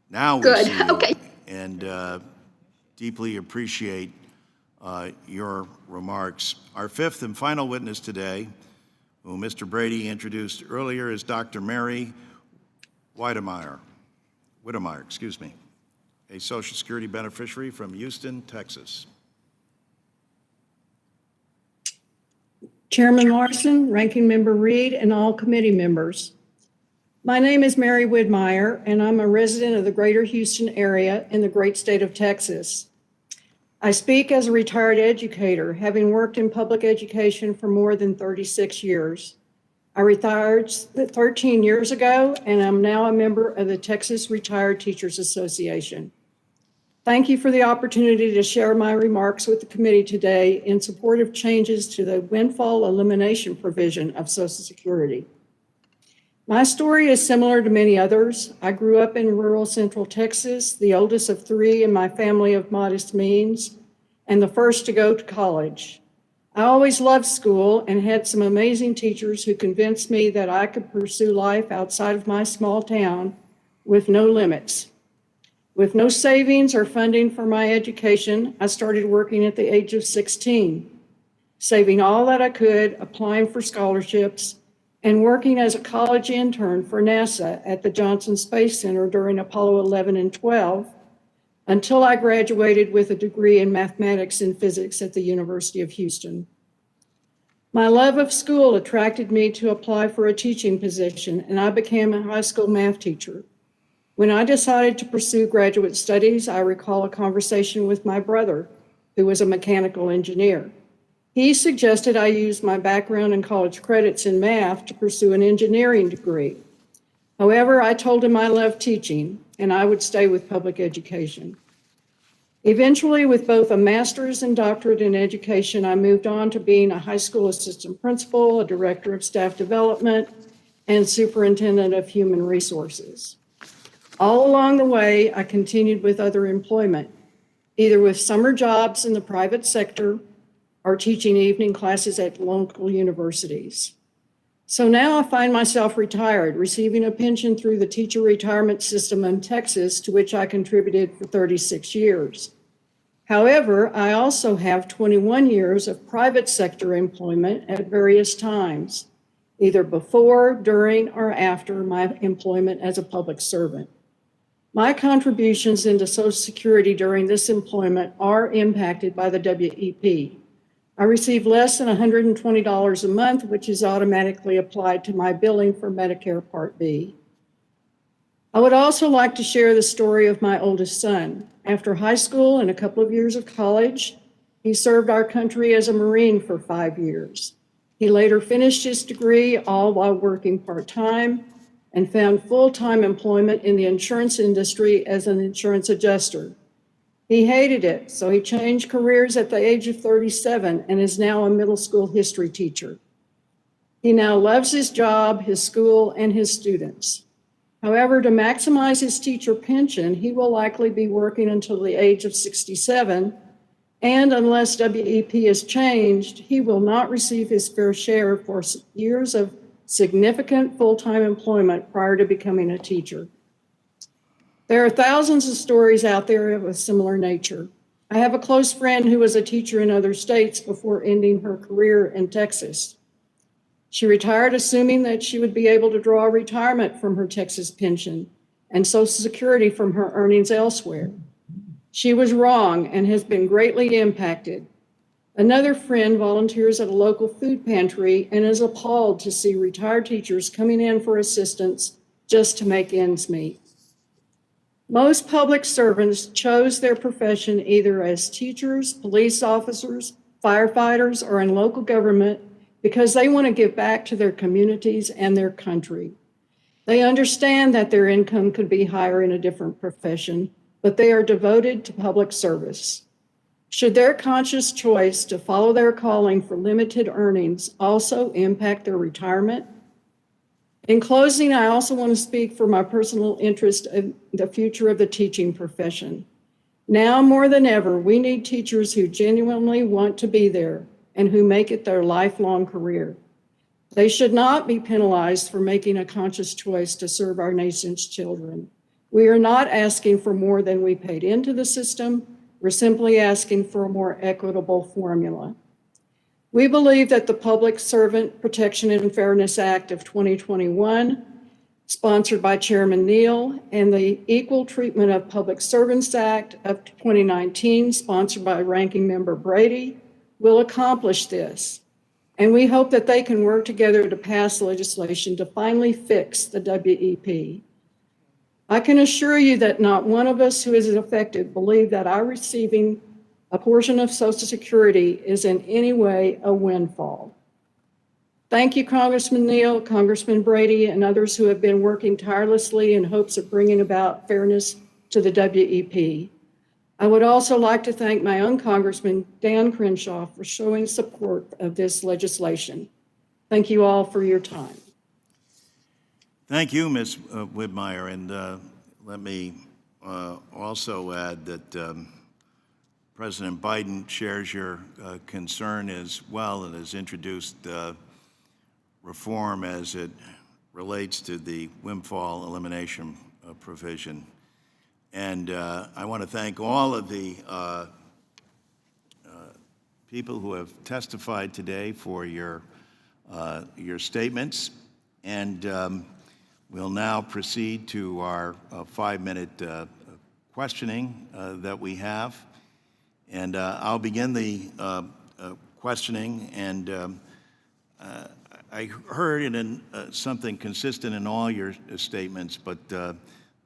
Speaker 5: now we
Speaker 7: Good.
Speaker 5: see you
Speaker 7: Okay.
Speaker 5: and deeply appreciate your remarks. Our fifth and final witness today, who Mr. Brady introduced earlier, is Dr. Mary Whittemire, a Social Security beneficiary from Houston, Texas.
Speaker 13: Chairman Larson, Ranking Member Reed, and all committee members. My name is Mary Whittemire, and I'm a resident of the greater Houston area in the great state of Texas. I speak as a retired educator, having worked in public education for more than 36 years. I retired 13 years ago, and I'm now a member of the Texas Retired Teachers Association. Thank you for the opportunity to share my remarks with the committee today in support of changes to the windfall elimination provision of Social Security. My story is similar to many others. I grew up in rural central Texas, the oldest of three in my family of modest means, and the first to go to college. I always loved school and had some amazing teachers who convinced me that I could pursue life outside of my small town with no limits. With no savings or funding for my education, I started working at the age of 16, saving all that I could, applying for scholarships, and working as a college intern for NASA at the Johnson Space Center during Apollo 11 and 12, until I graduated with a degree in mathematics and physics at the University of Houston. My love of school attracted me to apply for a teaching position, and I became a high school math teacher. When I decided to pursue graduate studies, I recall a conversation with my brother, who was a mechanical engineer. He suggested I use my background and college credits in math to pursue an engineering degree. However, I told him I loved teaching and I would stay with public education. Eventually, with both a master's and doctorate in education, I moved on to being a high school assistant principal, a director of staff development, and superintendent of human resources. All along the way, I continued with other employment, either with summer jobs in the private sector or teaching evening classes at local universities. So now I find myself retired, receiving a pension through the teacher retirement system in Texas, to which I contributed for 36 years. However, I also have 21 years of private sector employment at various times, either before, during, or after my employment as a public servant. My contributions into Social Security during this employment are impacted by the WEP. I receive less than $120 a month, which is automatically applied to my billing for Medicare Part B. I would also like to share the story of my oldest son. After high school and a couple of years of college, he served our country as a Marine for 5 years. He later finished his degree, all while working part-time, and found full-time employment in the insurance industry as an insurance adjuster. He hated it, so he changed careers at the age of 37 and is now a middle school history teacher. He now loves his job, his school, and his students. However, to maximize his teacher pension, he will likely be working until the age of 67, and unless WEP is changed, he will not receive his fair share for years of significant full-time employment prior to becoming a teacher. There are thousands of stories out there of a similar nature. I have a close friend who was a teacher in other states before ending her career in Texas. She retired assuming that she would be able to draw retirement from her Texas pension and Social Security from her earnings elsewhere. She was wrong and has been greatly impacted. Another friend volunteers at a local food pantry and is appalled to see retired teachers coming in for assistance just to make ends meet. Most public servants chose their profession either as teachers, police officers, firefighters, or in local government because they want to give back to their communities and their country. They understand that their income could be higher in a different profession, but they are devoted to public service. Should their conscious choice to follow their calling for limited earnings also impact their retirement? In closing, I also want to speak for my personal interest in the future of the teaching profession. Now more than ever, we need teachers who genuinely want to be there and who make it their lifelong career. They should not be penalized for making a conscious choice to serve our nation's children. We are not asking for more than we paid into the system. We're simply asking for a more equitable formula. We believe that the Public Servant Protection and Fairness Act of 2021, sponsored by Chairman Neal, and the Equal Treatment of Public Servants Act of 2019, sponsored by Ranking Member Brady, will accomplish this. And we hope that they can work together to pass legislation to finally fix the WEP. I can assure you that not one of us who is affected believe that our receiving a portion of Social Security is in any way a windfall. Thank you, Congressman Neal, Congressman Brady, and others who have been working tirelessly in hopes of bringing about fairness to the WEP. I would also like to thank my own Congressman, Dan Crenshaw, for showing support of this legislation. Thank you all for your time.
Speaker 5: Thank you, Ms. Widmeyer, and let me also add that President Biden shares your concern as well and has introduced reform as it relates to the windfall elimination provision. And I want to thank all of the people who have testified today for your statements. And we'll now proceed to our 5-minute questioning that we have. And I'll begin the questioning. And I heard in something consistent in all your statements, but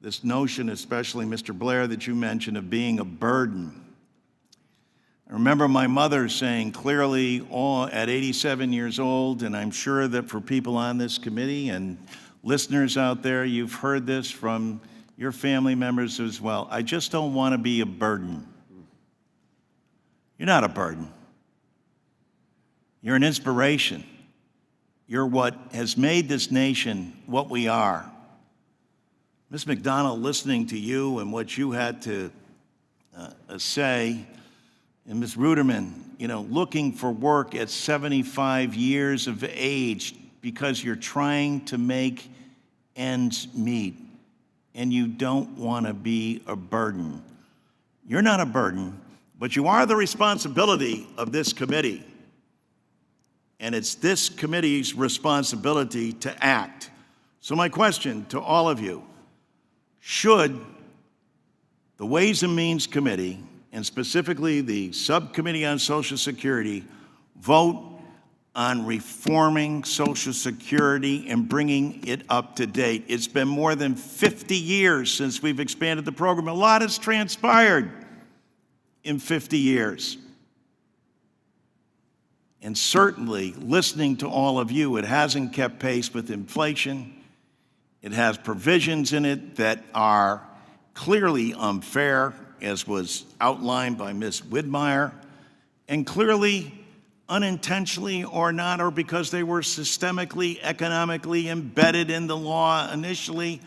Speaker 5: this notion, especially Mr. Blair, that you mentioned of being a burden. I remember my mother saying clearly at 87 years old, and I'm sure that for people on this committee and listeners out there, you've heard this from your family members as well. I just don't want to be a burden. You're not a burden. You're an inspiration. You're what has made this nation what we are. Ms. McDonald, listening to you and what you had to say, and Ms. Ruderman, looking for work at 75 years of age because you're trying to make ends meet and you don't want to be a burden. You're not a burden, but you are the responsibility of this committee. And it's this committee's responsibility to act. So my question to all of you, should the Ways and Means Committee, and specifically the Subcommittee on Social Security, vote on reforming Social Security and bringing it up to date? It's been more than 50 years since we've expanded the program. A lot has transpired in 50 years. And certainly, listening to all of you, it hasn't kept pace with inflation. It has provisions in it that are clearly unfair, as was outlined by Ms. Widmeyer, and clearly unintentionally or not, or because they were systemically, economically embedded in the law initially,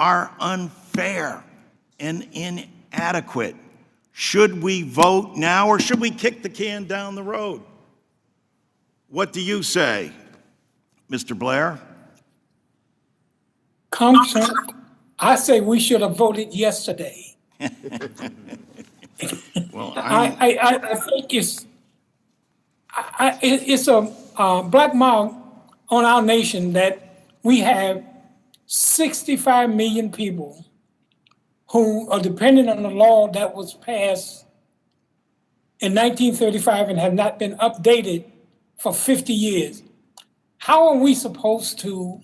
Speaker 5: are unfair and inadequate. Should we vote now, or should we kick the can down the road? What do you say, Mr. Blair?
Speaker 8: Congressman, I say we should have voted yesterday.
Speaker 5: Well,
Speaker 8: I think it's a black mark on our nation that we have 65 million people who are dependent on a law that was passed in 1935 and have not been updated for 50 years. How are we supposed to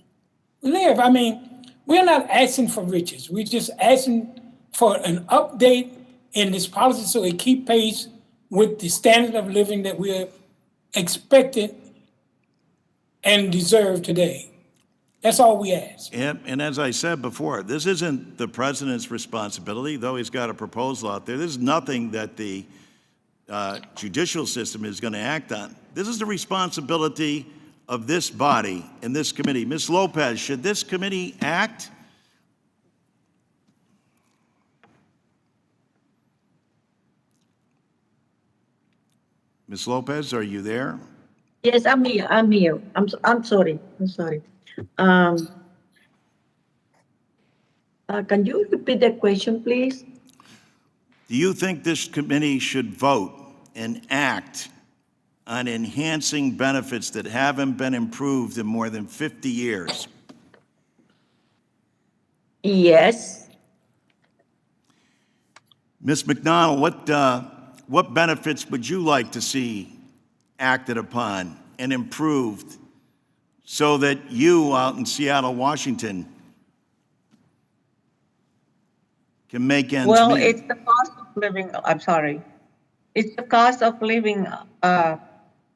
Speaker 8: live? I mean, we're not asking for riches. We're just asking for an update in this policy so it keep pace with the standard of living that we're expected and deserve today. That's all we ask.
Speaker 5: And as I said before, this isn't the president's responsibility, though he's got a proposal out there. This is nothing that the judicial system is going to act on. This is the responsibility of this body and this committee. Ms. Lopez, should this committee act? Ms. Lopez, are you there?
Speaker 11: Yes, I'm here. I'm sorry. Can you repeat the question, please?
Speaker 5: Do you think this committee should vote and act on enhancing benefits that haven't been improved in more than 50 years?
Speaker 11: Yes.
Speaker 5: Ms. McDonald, what benefits would you like to see acted upon and improved so that you out in Seattle, Washington can make ends
Speaker 12: Well,
Speaker 5: meet?
Speaker 12: it's the cost of living. I'm sorry. It's the cost of living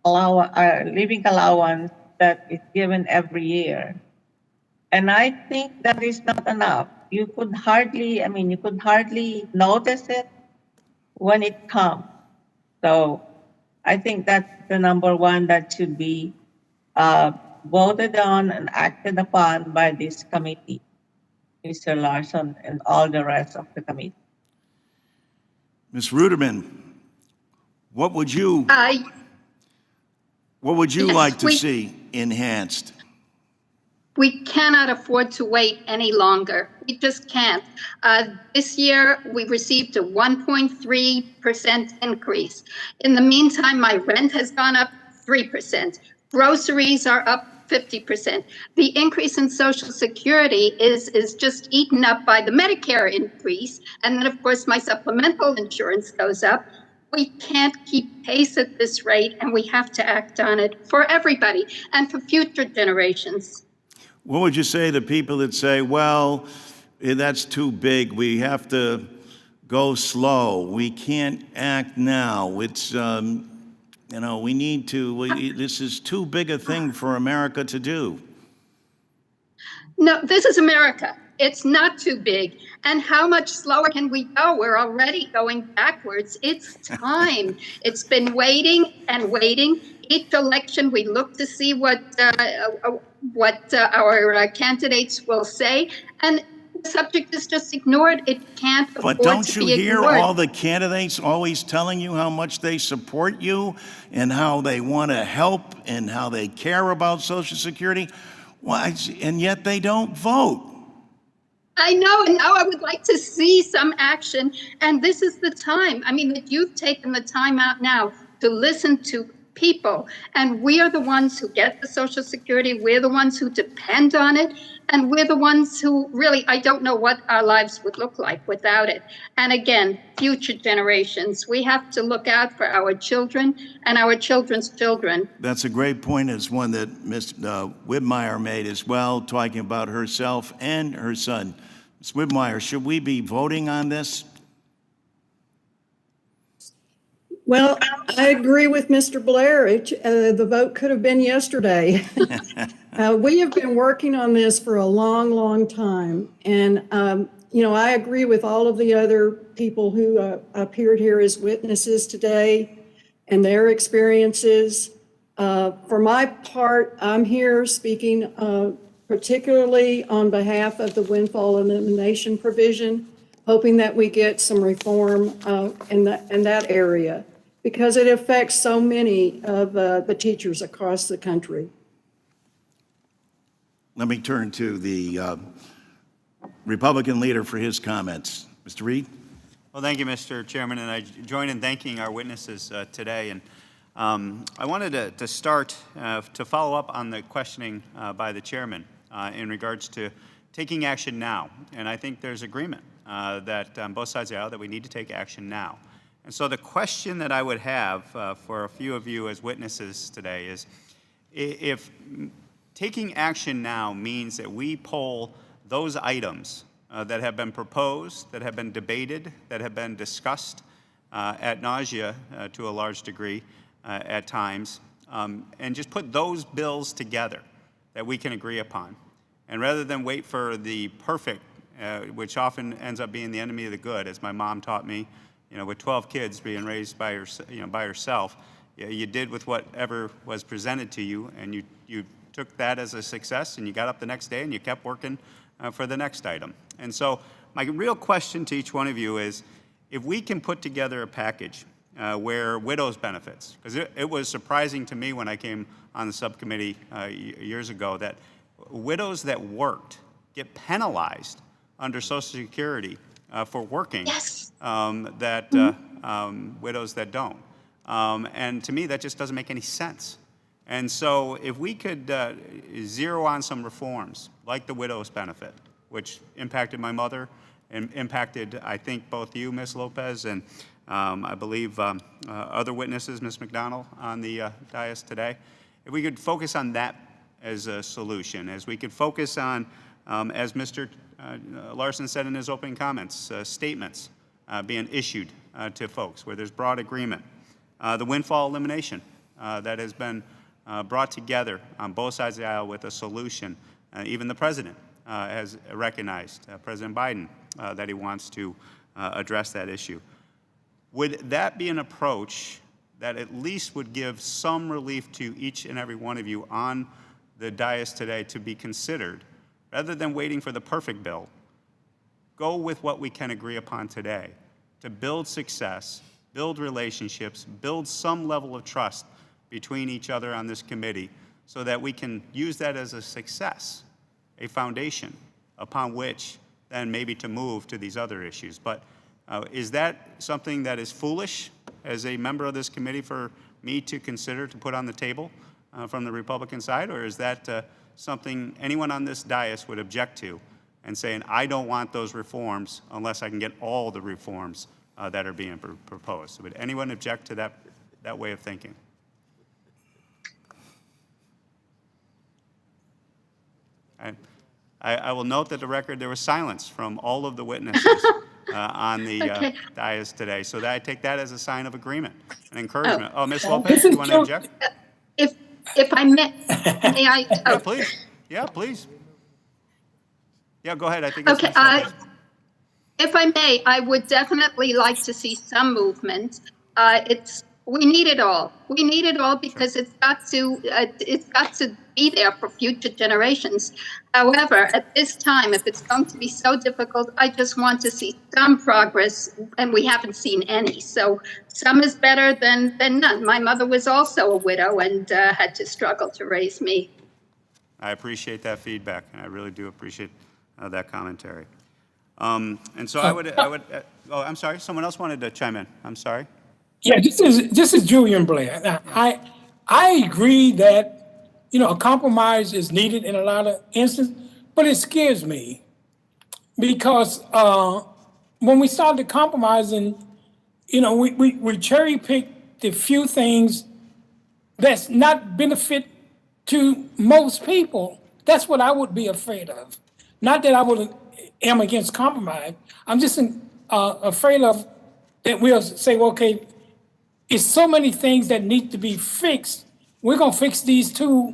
Speaker 12: living allowance that is given every year. And I think that is not enough. You could hardly notice it when it comes. So I think that's the number one that should be voted on and acted upon by this committee, Mr. Larson and all the rest of the committee.
Speaker 5: Ms. Ruderman, what would you
Speaker 7: Yes,
Speaker 5: like to see enhanced?
Speaker 7: We cannot afford to wait any longer. We just can't. This year, we received a 1.3% increase. In the meantime, my rent has gone up 3%. Groceries are up 50%. The increase in Social Security is just eaten up by the Medicare increase. And then, of course, my supplemental insurance goes up. We can't keep pace at this rate, and we have to act on it for everybody and for future generations.
Speaker 5: What would you say to people that say, well, that's too big, we have to go slow, we can't act now, it's, we need to, this is too big a thing for America to do?
Speaker 7: No, this is America. It's not too big. And how much slower can we go? We're already going backwards. It's time. It's been waiting and waiting. Each election, we look to see what our candidates will say. And the subject is just ignored. It can't afford
Speaker 5: But don't
Speaker 7: to
Speaker 5: you
Speaker 7: be
Speaker 5: hear
Speaker 7: ignored.
Speaker 5: all the candidates always telling you how much they support you and how they want to help and how they care about Social Security? Why? And yet they don't vote.
Speaker 7: I know, and now I would like to see some action, and this is the time. I mean, that you've taken the time out now to listen to people, and we are the ones who get the Social Security, we're the ones who depend on it, and we're the ones who really, I don't know what our lives would look like without it. And again, future generations, we have to look out for our children and our children's children.
Speaker 5: That's a great point. It's one that Ms. Whitmire made as well, talking about herself and her son. Ms. Whitmire, should we be voting on this?
Speaker 13: Well, I agree with Mr. Blair. The vote could have been yesterday. We have been working on this for a long, long time. And, I agree with all of the other people who appeared here as witnesses today and their experiences. For my part, I'm here speaking particularly on behalf of the windfall elimination provision, hoping that we get some reform in that area, because it affects so many of the teachers across the country.
Speaker 5: Let me turn to the Republican leader for his comments. Mr. Reed?
Speaker 6: Well, thank you, Mr. Chairman, and I join in thanking our witnesses today. And I wanted to start to follow up on the questioning by the chairman in regards to taking action now. And I think there's agreement that on both sides of the aisle that we need to take action now. And so the question that I would have for a few of you as witnesses today is, if taking action now means that we poll those items that have been proposed, that have been debated, that have been discussed ad nausea to a large degree at times, and just put those bills together that we can agree upon. And rather than wait for the perfect, which often ends up being the enemy of the good, as my mom taught me, with 12 kids being raised by herself, you did with whatever was presented to you, and you took that as a success, and you got up the next day and you kept working for the next item. And so my real question to each one of you is, if we can put together a package where widows' benefits, because it was surprising to me when I came on the subcommittee years ago that widows that worked get penalized under Social Security for working,
Speaker 7: Yes.
Speaker 6: Widows that don't. And to me, that just doesn't make any sense. And so if we could zero on some reforms, like the widow's benefit, which impacted my mother and impacted, I think, both you, Ms. Lopez, and I believe other witnesses, Ms. McDonald, on the dais today. If we could focus on that as a solution, as we could focus on, as Mr. Larson said in his opening comments, statements being issued to folks where there's broad agreement. The windfall elimination that has been brought together on both sides of the aisle with a solution. Even the president has recognized, President Biden, that he wants to address that issue. Would that be an approach that at least would give some relief to each and every one of you on the dais today to be considered, rather than waiting for the perfect bill? Go with what we can agree upon today to build success, build relationships, build some level of trust between each other on this committee, so that we can use that as a success, a foundation upon which then maybe to move to these other issues. But is that something that is foolish as a member of this committee for me to consider to put on the table from the Republican side, or is that something anyone on this dais would object to and saying, I don't want those reforms unless I can get all the reforms that are being proposed? Would anyone object to that way of thinking? I will note that the record, there was silence from all of the witnesses on the dais today. So that I take that as a sign of agreement and encouragement. Oh, Ms. Lopez, you want to object?
Speaker 7: If I may I?
Speaker 6: Yeah, please. Yeah, please. Yeah, go ahead. I think it's
Speaker 7: Okay.
Speaker 6: Ms. Lopez.
Speaker 7: If I may, I would definitely like to see some movement. It's We need it all. We need it all because it's got to be there for future generations. However, at this time, if it's going to be so difficult, I just want to see some progress, and we haven't seen any. So some is better than none. My mother was also a widow and had to struggle to raise me.
Speaker 6: I appreciate that feedback, and I really do appreciate that commentary. And so I would, oh, I'm sorry, someone else wanted to chime in. I'm sorry.
Speaker 8: Yeah, this is Julian Blair. Now, I agree that, you know, a compromise is needed in a lot of instances, but it scares me because when we started compromising, you know, we cherry pick the few things that's not benefit to most people. That's what I would be afraid of. Not that am against compromise. I'm just afraid of that we'll say, well, okay, it's so many things that need to be fixed. We're gonna fix these two,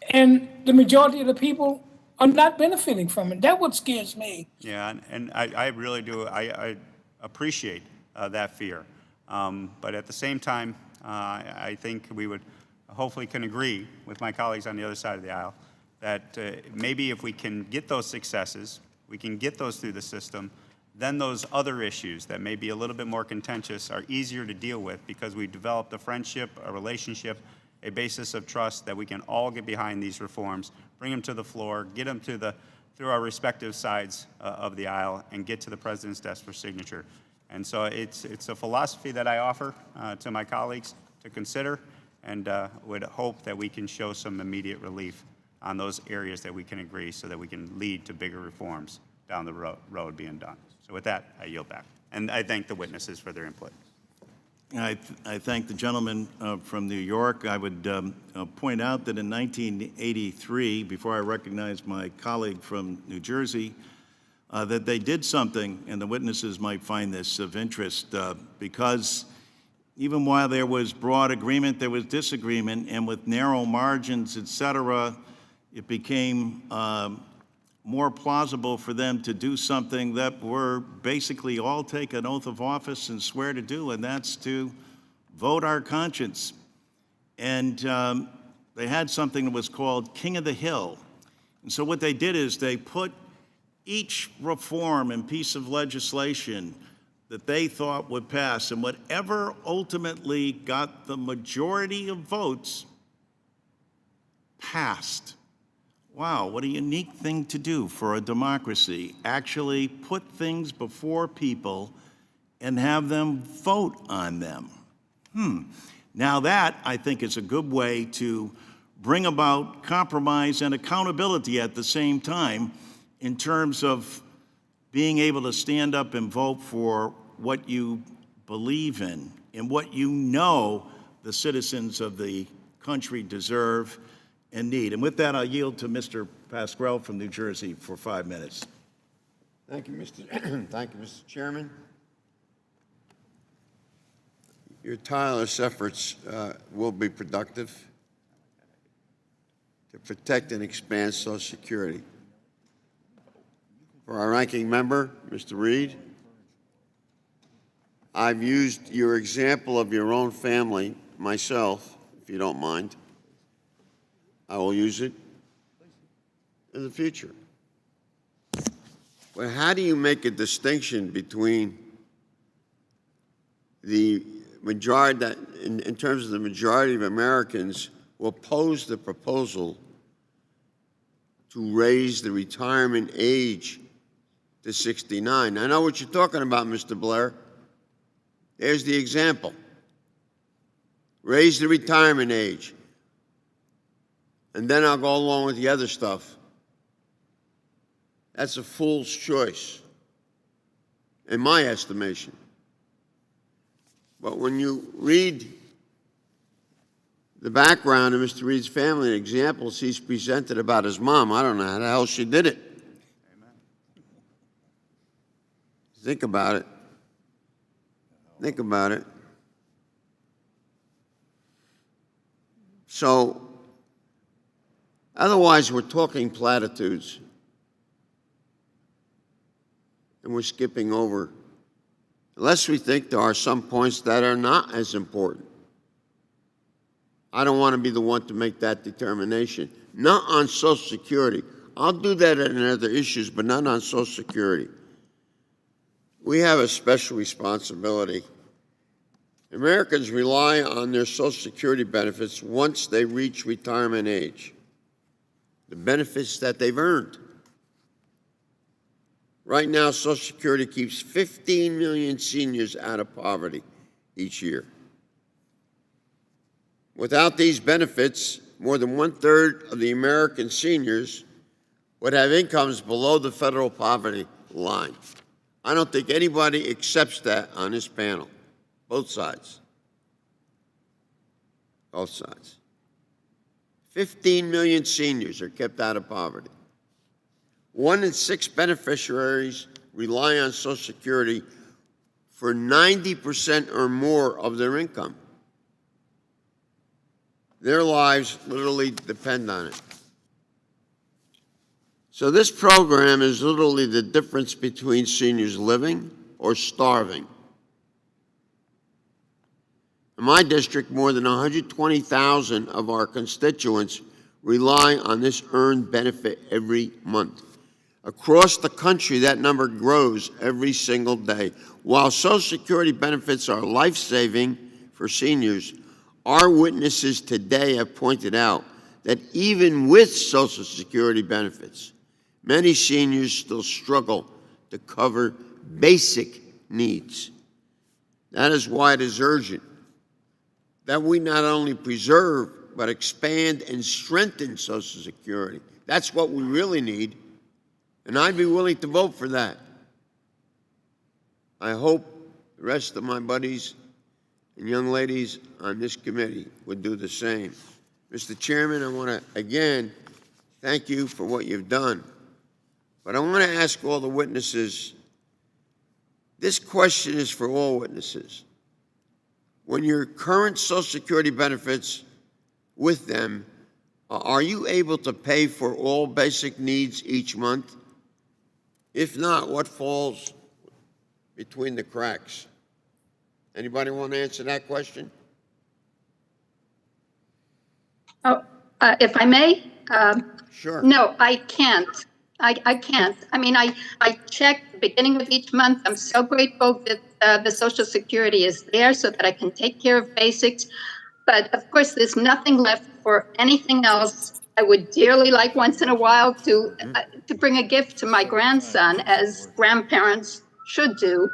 Speaker 8: and the majority of the people are not benefiting from it. That's what scares me.
Speaker 6: Yeah, and I really do. I appreciate that fear. But at the same time, I think we would hopefully can agree with my colleagues on the other side of the aisle that maybe if we can get those successes, we can get those through the system, then those other issues that may be a little bit more contentious are easier to deal with because we've developed a friendship, a relationship, a basis of trust that we can all get behind these reforms, bring them to the floor, get them through our respective sides of the aisle, and get to the president's desk for signature. And so it's a philosophy that I offer to my colleagues to consider, and would hope that we can show some immediate relief on those areas that we can agree so that we can lead to bigger reforms down the road being done. So with that, I yield back. And I thank the witnesses for their input.
Speaker 5: I thank the gentleman from New York. I would point out that in 1983, before I recognized my colleague from New Jersey, that they did something, and the witnesses might find this of interest, because even while there was broad agreement, there was disagreement, and with narrow margins, et cetera, it became more plausible for them to do something that we're basically all take an oath of office and swear to do, and that's to vote our conscience. And they had something that was called King of the Hill. And so what they did is they put each reform and piece of legislation that they thought would pass, and whatever ultimately got the majority of votes passed. Wow, what a unique thing to do for a democracy. Actually put things before people and have them vote on them. Now that, I think, is a good way to bring about compromise and accountability at the same time in terms of being able to stand up and vote for what you believe in and what you know the citizens of the country deserve and need. And with that, I'll yield to Mr. Pasquale from New Jersey for 5 minutes.
Speaker 14: Thank you, Mr. Thank you, Mr. Chairman. Your tireless efforts will be productive to protect and expand Social Security. For our ranking member, Mr. Reed, I've used your example of your own family myself, if you don't mind. I will use it in the future. Well, how do you make a distinction between the majority, that in terms of the majority of Americans who oppose the proposal to raise the retirement age to 69? I know what you're talking about, Mr. Blair. There's the example. Raise the retirement age. And then I'll go along with the other stuff. That's a fool's choice, in my estimation. But when you read the background of Mr. Reed's family and examples he's presented about his mom, I don't know how the hell she did it. Amen. Think about it. Think about it. So, otherwise, we're talking platitudes, and we're skipping over unless we think there are some points that are not as important. I don't want to be the one to make that determination. Not on Social Security. I'll do that on other issues, but not on Social Security. We have a special responsibility. Americans rely on their Social Security benefits once they reach retirement age, the benefits that they've earned. Right now, Social Security keeps 15 million seniors out of poverty each year. Without these benefits, more than 1/3 of the American seniors would have incomes below the federal poverty line. I don't think anybody accepts that on this panel. Both sides. Both sides. 15 million seniors are kept out of poverty. 1 in 6 beneficiaries rely on Social Security for 90% or more of their income. Their lives literally depend on it. So this program is literally the difference between seniors living or starving. In my district, more than 120,000 of our constituents rely on this earned benefit every month. Across the country, that number grows every single day. While Social Security benefits are life-saving for seniors, our witnesses today have pointed out that even with Social Security benefits, many seniors still struggle to cover basic needs. That is why it is urgent that we not only preserve, but expand and strengthen Social Security. That's what we really need, and I'd be willing to vote for that. I hope the rest of my buddies and young ladies on this committee would do the same. Mr. Chairman, I want to, again, thank you for what you've done. But I want to ask all the witnesses, this question is for all witnesses. When your current Social Security benefits with them, are you able to pay for all basic needs each month? If not, what falls between the cracks? Anybody want to answer that question?
Speaker 7: Oh, if I may?
Speaker 14: Sure.
Speaker 7: No, I can't. I can't. I mean, I check the beginning of each month. I'm so grateful that the Social Security is there so that I can take care of basics. But of course, there's nothing left for anything else. I would dearly like once in a while to bring a gift to my grandson, as grandparents should do.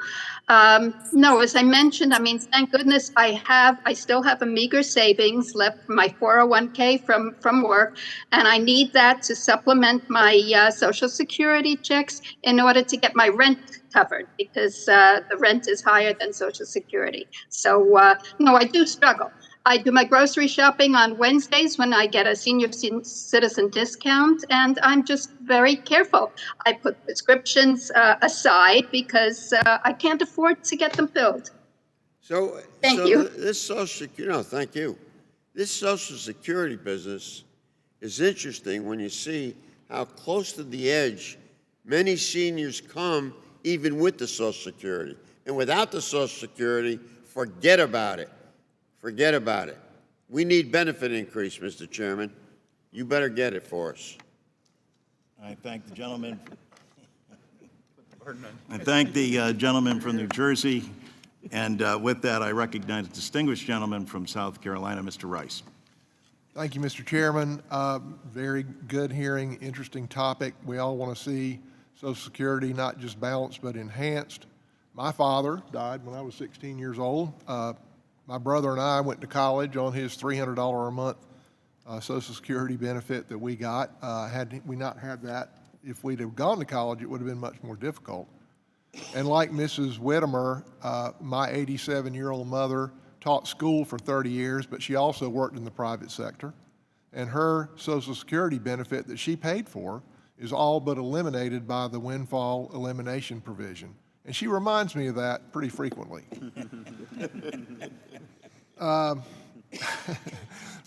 Speaker 7: No, as I mentioned, I mean, thank goodness I still have a meager savings left from my 401k from work, and I need that to supplement my Social Security checks in order to get my rent covered, because the rent is higher than Social Security. So, no, I do struggle. I do my grocery shopping on Wednesdays when I get a senior citizen discount, and I'm just very careful. I put prescriptions aside because I can't afford to get them filled.
Speaker 14: So,
Speaker 7: Thank you.
Speaker 14: This Social Security, no, thank you. This Social Security business is interesting when you see how close to the edge many seniors come even with the Social Security. And without the Social Security, forget about it. Forget about it. We need benefit increase, Mr. Chairman. You better get it for us.
Speaker 5: I thank the gentleman. I thank the gentleman from New Jersey. And with that, I recognize a distinguished gentleman from South Carolina, Mr. Rice.
Speaker 15: Thank you, Mr. Chairman. Very good hearing, interesting topic. We all want to see Social Security not just balanced, but enhanced. My father died when I was 16 years old. My brother and I went to college on his $300 a month Social Security benefit that we got. Had we not had that, if we'd have gone to college, it would have been much more difficult. And like Mrs. Whittemer, my 87-year-old mother taught school for 30 years, but she also worked in the private sector. And her Social Security benefit that she paid for is all but eliminated by the windfall elimination provision. And she reminds me of that pretty frequently.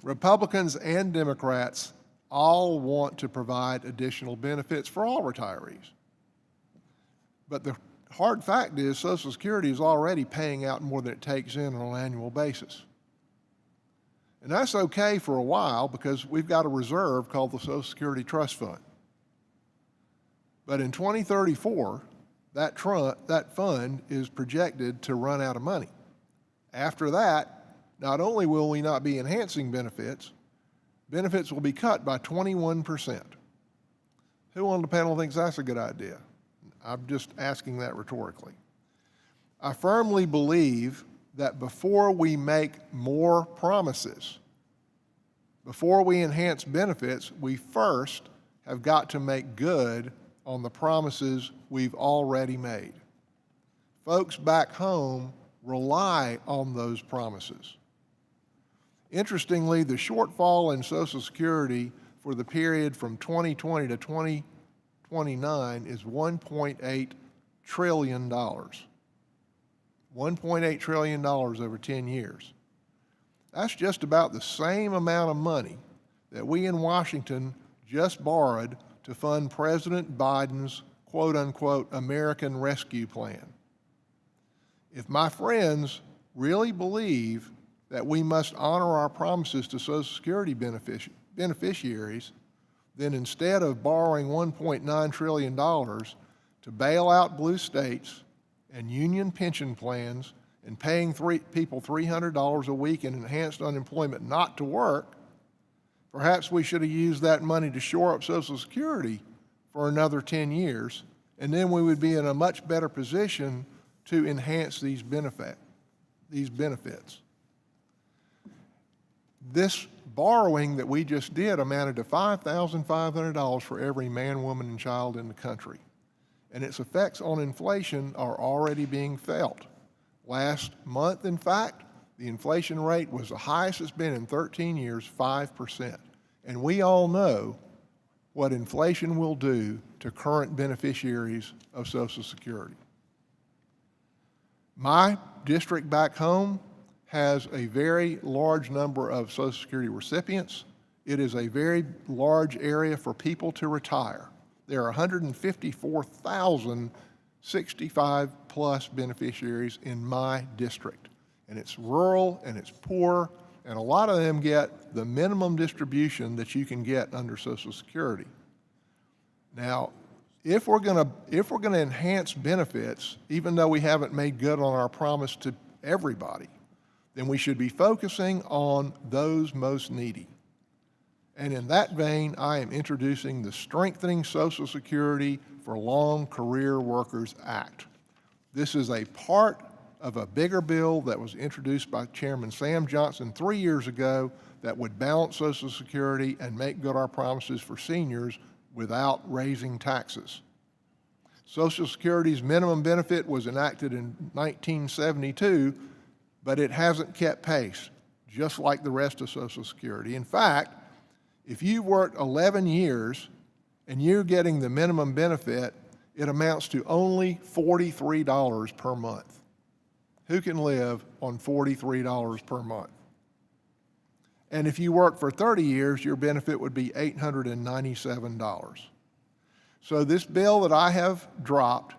Speaker 15: Republicans and Democrats all want to provide additional benefits for all retirees. But the hard fact is Social Security is already paying out more than it takes in on an annual basis. And that's okay for a while because we've got a reserve called the Social Security Trust Fund. But in 2034, that fund is projected to run out of money. After that, not only will we not be enhancing benefits, benefits will be cut by 21%. Who on the panel thinks that's a good idea? I'm just asking that rhetorically. I firmly believe that before we make more promises, before we enhance benefits, we first have got to make good on the promises we've already made. Folks back home rely on those promises. Interestingly, the shortfall in Social Security for the period from 2020 to 2029 is $1.8 trillion. $1.8 trillion over 10 years. That's just about the same amount of money that we in Washington just borrowed to fund President Biden's quote-unquote American Rescue Plan. If my friends really believe that we must honor our promises to Social Security beneficiaries, then instead of borrowing $1.9 trillion to bail out blue states and union pension plans and paying people $300 a week in enhanced unemployment not to work, perhaps we should have used that money to shore up Social Security for another 10 years, and then we would be in a much better position to enhance these benefits. This borrowing that we just did amounted to $5,500 for every man, woman, and child in the country, and its effects on inflation are already being felt. Last month, in fact, the inflation rate was the highest it's been in 13 years, 5%. And we all know what inflation will do to current beneficiaries of Social Security. My district back home has a very large number of Social Security recipients. It is a very large area for people to retire. There are 154,000 65-plus beneficiaries in my district. And it's rural and it's poor, and a lot of them get the minimum distribution that you can get under Social Security. Now, if we're going to enhance benefits, even though we haven't made good on our promise to everybody, then we should be focusing on those most needy. And in that vein, I am introducing the Strengthening Social Security for Long Career Workers Act. This is a part of a bigger bill that was introduced by Chairman Sam Johnson 3 years ago that would balance Social Security and make good our promises for seniors without raising taxes. Social Security's minimum benefit was enacted in 1972, but it hasn't kept pace, just like the rest of Social Security. In fact, if you worked 11 years and you're getting the minimum benefit, it amounts to only $43 per month. Who can live on $43 per month? And if you work for 30 years, your benefit would be $897. So this bill that I have dropped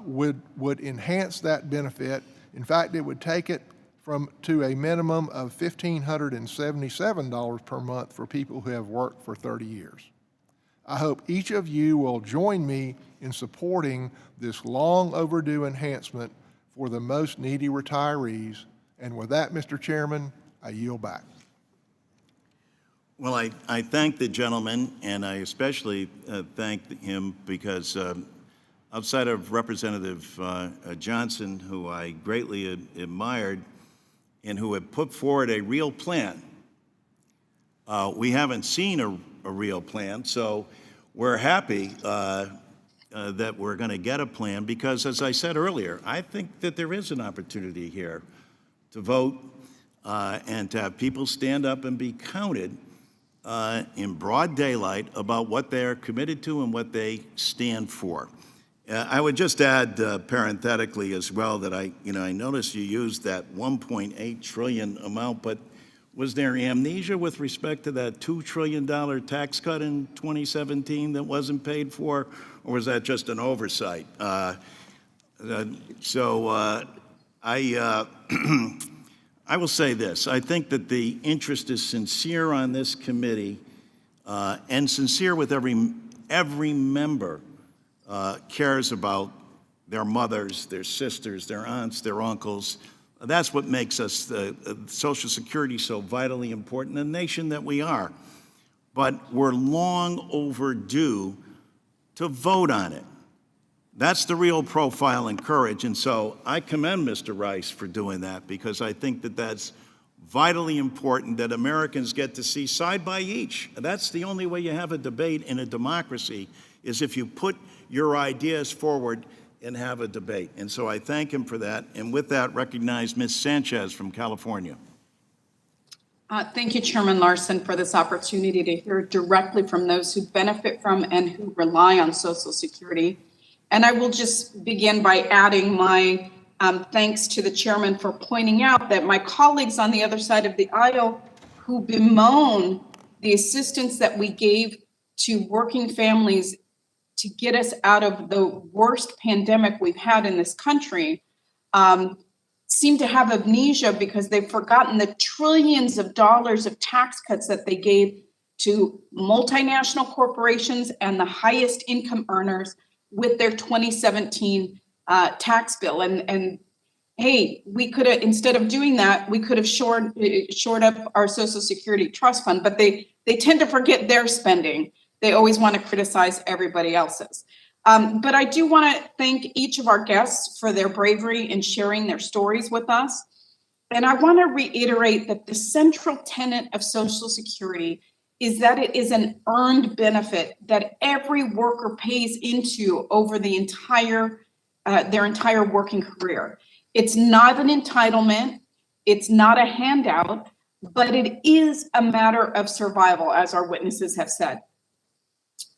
Speaker 15: would enhance that benefit. In fact, it would take it to a minimum of $1,577 per month for people who have worked for 30 years. I hope each of you will join me in supporting this long overdue enhancement for the most needy retirees. And with that, Mr. Chairman, I yield back.
Speaker 5: Well, I thank the gentleman, and I especially thank him because outside of Representative Johnson, who I greatly admired and who had put forward a real plan, we haven't seen a real plan, so we're happy that we're going to get a plan because, as I said earlier, I think that there is an opportunity here to vote and to have people stand up and be counted in broad daylight about what they're committed to and what they stand for. I would just add parenthetically as well that I noticed you used that 1.8 trillion amount, but was there amnesia with respect to that $2 trillion tax cut in 2017 that wasn't paid for, or was that just an oversight? I I will say this. I think that the interest is sincere on this committee, and sincere with every member cares about their mothers, their sisters, their aunts, their uncles. That's what makes us, the Social Security, so vitally important, the nation that we are. But we're long overdue to vote on it. That's the real profile and courage. And so I commend Mr. Rice for doing that, because I think that that's vitally important, that Americans get to see side by each. That's the only way you have a debate in a democracy, is if you put your ideas forward and have a debate. And so I thank him for that. And with that, recognize Ms. Sanchez from California.
Speaker 16: Thank you, Chairman Larson, for this opportunity to hear directly from those who benefit from and who rely on Social Security. And I will just begin by adding my thanks to the chairman for pointing out that my colleagues on the other side of the aisle who bemoan the assistance that we gave to working families to get us out of the worst pandemic we've had in this country seem to have amnesia, because they've forgotten the trillions of dollars of tax cuts that they gave to multinational corporations and the highest income earners with their 2017 tax bill. And hey, we could have, instead of doing that, we could have shored up our Social Security trust fund, but they tend to forget their spending. They always want to criticize everybody else's. But I do want to thank each of our guests for their bravery in sharing their stories with us. And I want to reiterate that the central tenet of Social Security is that it is an earned benefit that every worker pays into over the entire their entire working career. It's not an entitlement, it's not a handout, but it is a matter of survival, as our witnesses have said.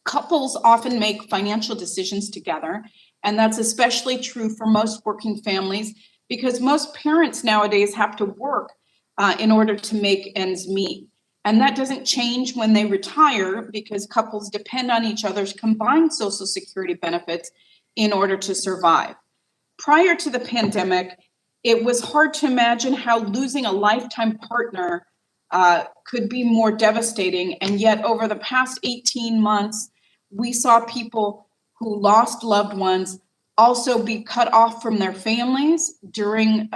Speaker 16: Couples often make financial decisions together, and that's especially true for most working families, because most parents nowadays have to work in order to make ends meet. And that doesn't change when they retire, because couples depend on each other's combined Social Security benefits in order to survive. Prior to the pandemic, it was hard to imagine how losing a lifetime partner could be more devastating. And yet over the past 18 months, we saw people who lost loved ones also be cut off from their families during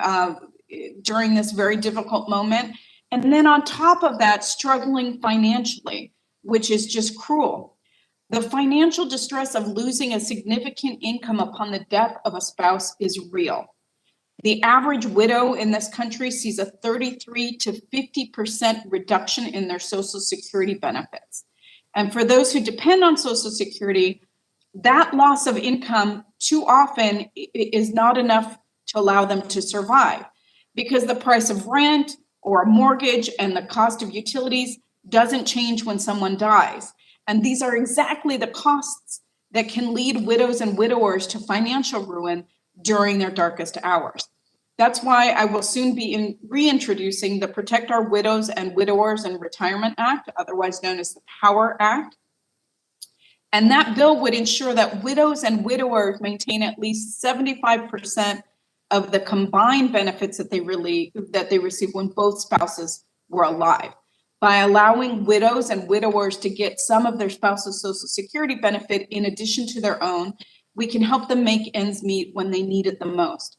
Speaker 16: this very difficult moment. And then on top of that, struggling financially, which is just cruel. The financial distress of losing a significant income upon the death of a spouse is real. The average widow in this country sees a 33 to 50% reduction in their Social Security benefits. And for those who depend on Social Security, that loss of income too often is not enough to allow them to survive, because the price of rent or a mortgage and the cost of utilities doesn't change when someone dies. And these are exactly the costs that can lead widows and widowers to financial ruin during their darkest hours. That's why I will soon be reintroducing the Protect Our Widows and Widowers in Retirement Act, otherwise known as the POWER Act. And that bill would ensure that widows and widowers maintain at least 75% of the combined benefits that they receive when both spouses were alive. By allowing widows and widowers to get some of their spouse's Social Security benefit in addition to their own, we can help them make ends meet when they need it the most.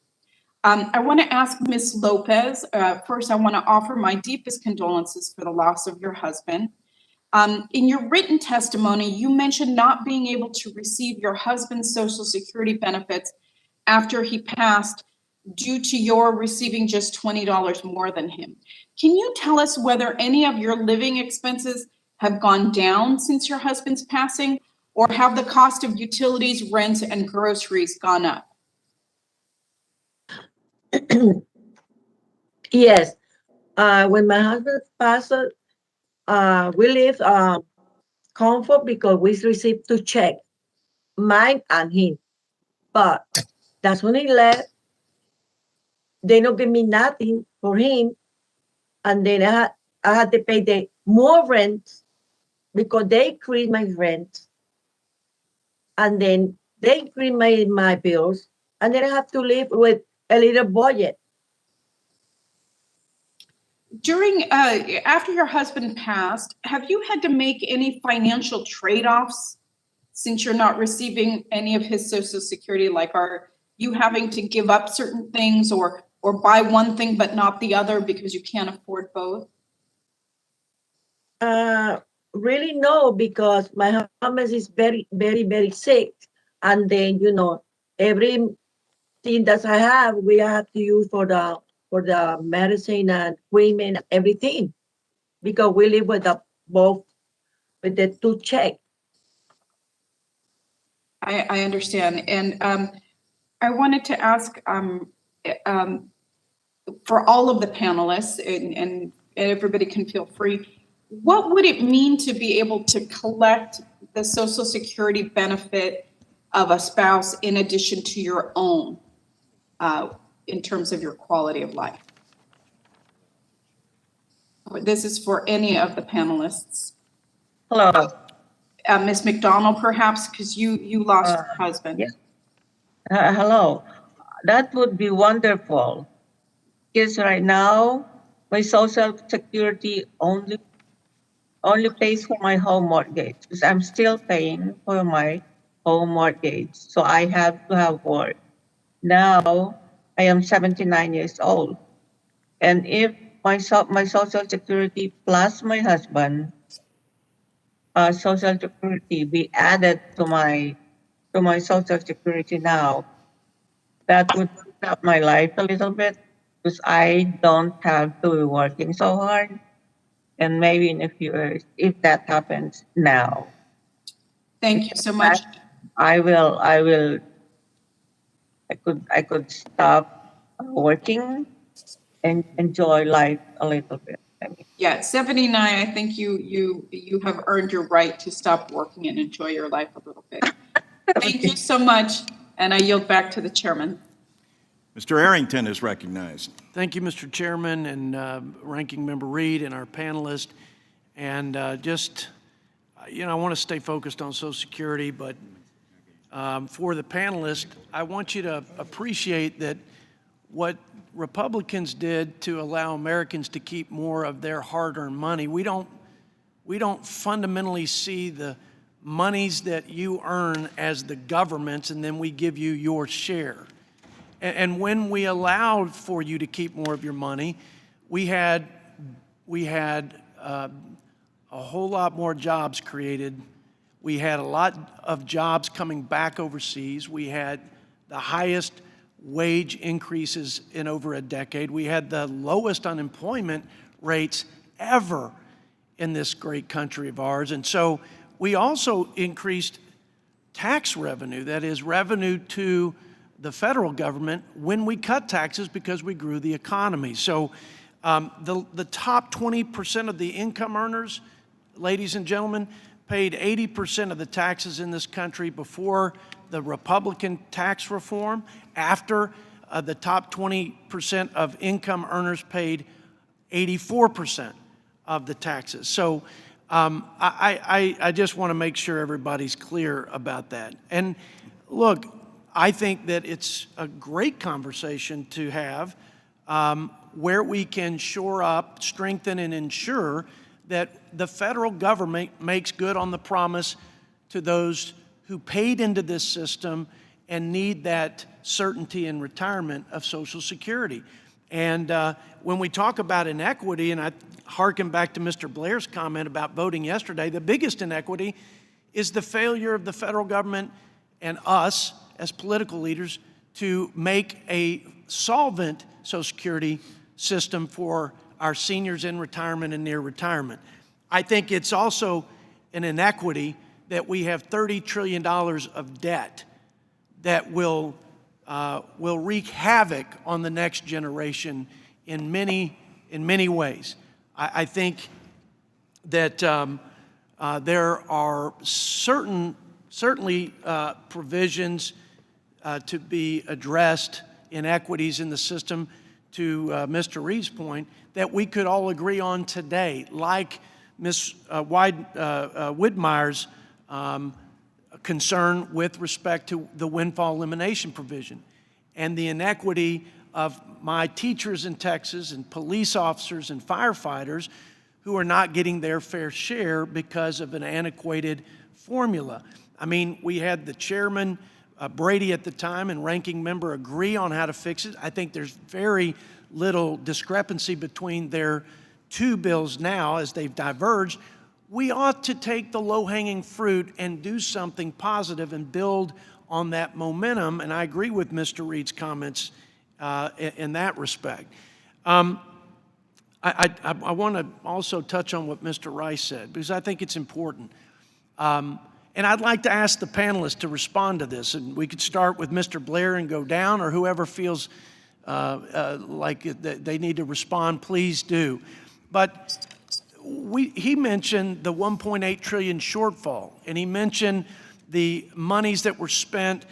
Speaker 16: I want to ask Ms. Lopez, first I want to offer my deepest condolences for the loss of your husband. In your written testimony, you mentioned not being able to receive your husband's Social Security benefits after he passed due to your receiving just $20 more than him. Can you tell us whether any of your living expenses have gone down since your husband's passing, or have the cost of utilities, rent, and groceries gone up?
Speaker 11: Yes. When my husband passed, we live comfort because we received 2 checks, mine and him. But that's when he left. They don't give me nothing for him, and then I had to pay the more rent because they increased my rent, and then they increased my bills, and then I have to live with a little budget.
Speaker 16: During, after your husband passed, have you had to make any financial trade-offs since you're not receiving any of his Social Security? Like, are you having to give up certain things or buy one thing but not the other because you can't afford both?
Speaker 11: Really no, because my husband is very, very, very sick. And then, everything that I have, we have to use for the medicine and equipment, everything. Because we live with with the two check.
Speaker 16: I understand. And I wanted to ask for all of the panelists, and everybody can feel free, what would it mean to be able to collect the Social Security benefit of a spouse in addition to your own in terms of your quality of life? This is for any of the panelists.
Speaker 12: Hello.
Speaker 16: Ms. McDonald, perhaps, because you lost your husband.
Speaker 12: Yes. Hello. That would be wonderful. Because right now, my Social Security only pays for my home mortgage, because I'm still paying for my home mortgage. So I have to have work. Now, I am 79 years old. And if my Social Security plus my husband Social Security be added to my Social Security now, that would help my life a little bit, because I don't have to be working so hard. And maybe in a few years, if that happens now.
Speaker 16: Thank you so much.
Speaker 12: I could stop working and enjoy life a little bit.
Speaker 16: Yeah, at 79, I think you have earned your right to stop working and enjoy your life a little bit. Thank you so much, and I yield back to the chairman.
Speaker 5: Mr. Arrington is recognized.
Speaker 17: Thank you, Mr. Chairman, and Ranking Member Reed and our panelists. And I want to stay focused on Social Security, but for the panelists, I want you to appreciate that what Republicans did to allow Americans to keep more of their hard-earned money, we don't fundamentally see the monies that you earn as the government's, and then we give you your share. And when we allowed for you to keep more of your money, we had a whole lot more jobs created. We had a lot of jobs coming back overseas. We had the highest wage increases in over a decade. We had the lowest unemployment rates ever in this great country of ours. And so we also increased tax revenue, that is revenue to the federal government, when we cut taxes because we grew the economy. So the top 20% of the income earners, ladies and gentlemen, paid 80% of the taxes in this country before the Republican tax reform. After the top 20% of income earners paid 84% of the taxes. So I just want to make sure everybody's clear about that. And look, I think that it's a great conversation to have where we can shore up, strengthen, and ensure that the federal government makes good on the promise to those who paid into this system and need that certainty in retirement of Social Security. And when we talk about inequity, and I hearken back to Mr. Blair's comment about voting yesterday, the biggest inequity is the failure of the federal government and us as political leaders to make a solvent Social Security system for our seniors in retirement and near retirement. I think it's also an inequity that we have $30 trillion of debt that will wreak havoc on the next generation in many ways. I think that there are certainly provisions to be addressed, inequities in the system, to Mr. Reed's point, that we could all agree on today, like Ms. Widmeyer's concern with respect to the windfall elimination provision. and the inequity of my teachers in Texas and police officers and firefighters who are not getting their fair share because of an antiquated formula. I mean, we had the chairman, Brady at the time, and ranking member agree on how to fix it. I think there's very little discrepancy between their two bills now as they've diverged. We ought to take the low-hanging fruit and do something positive and build on that momentum, and I agree with Mr. Reed's comments in that respect. I want to also touch on what Mr. Rice said, because I think it's important. And I'd like to ask the panelists to respond to this, and we could start with Mr. Blair and go down, or whoever feels like they need to respond, please do. But he mentioned the 1.8 trillion shortfall, and he mentioned the monies that were spent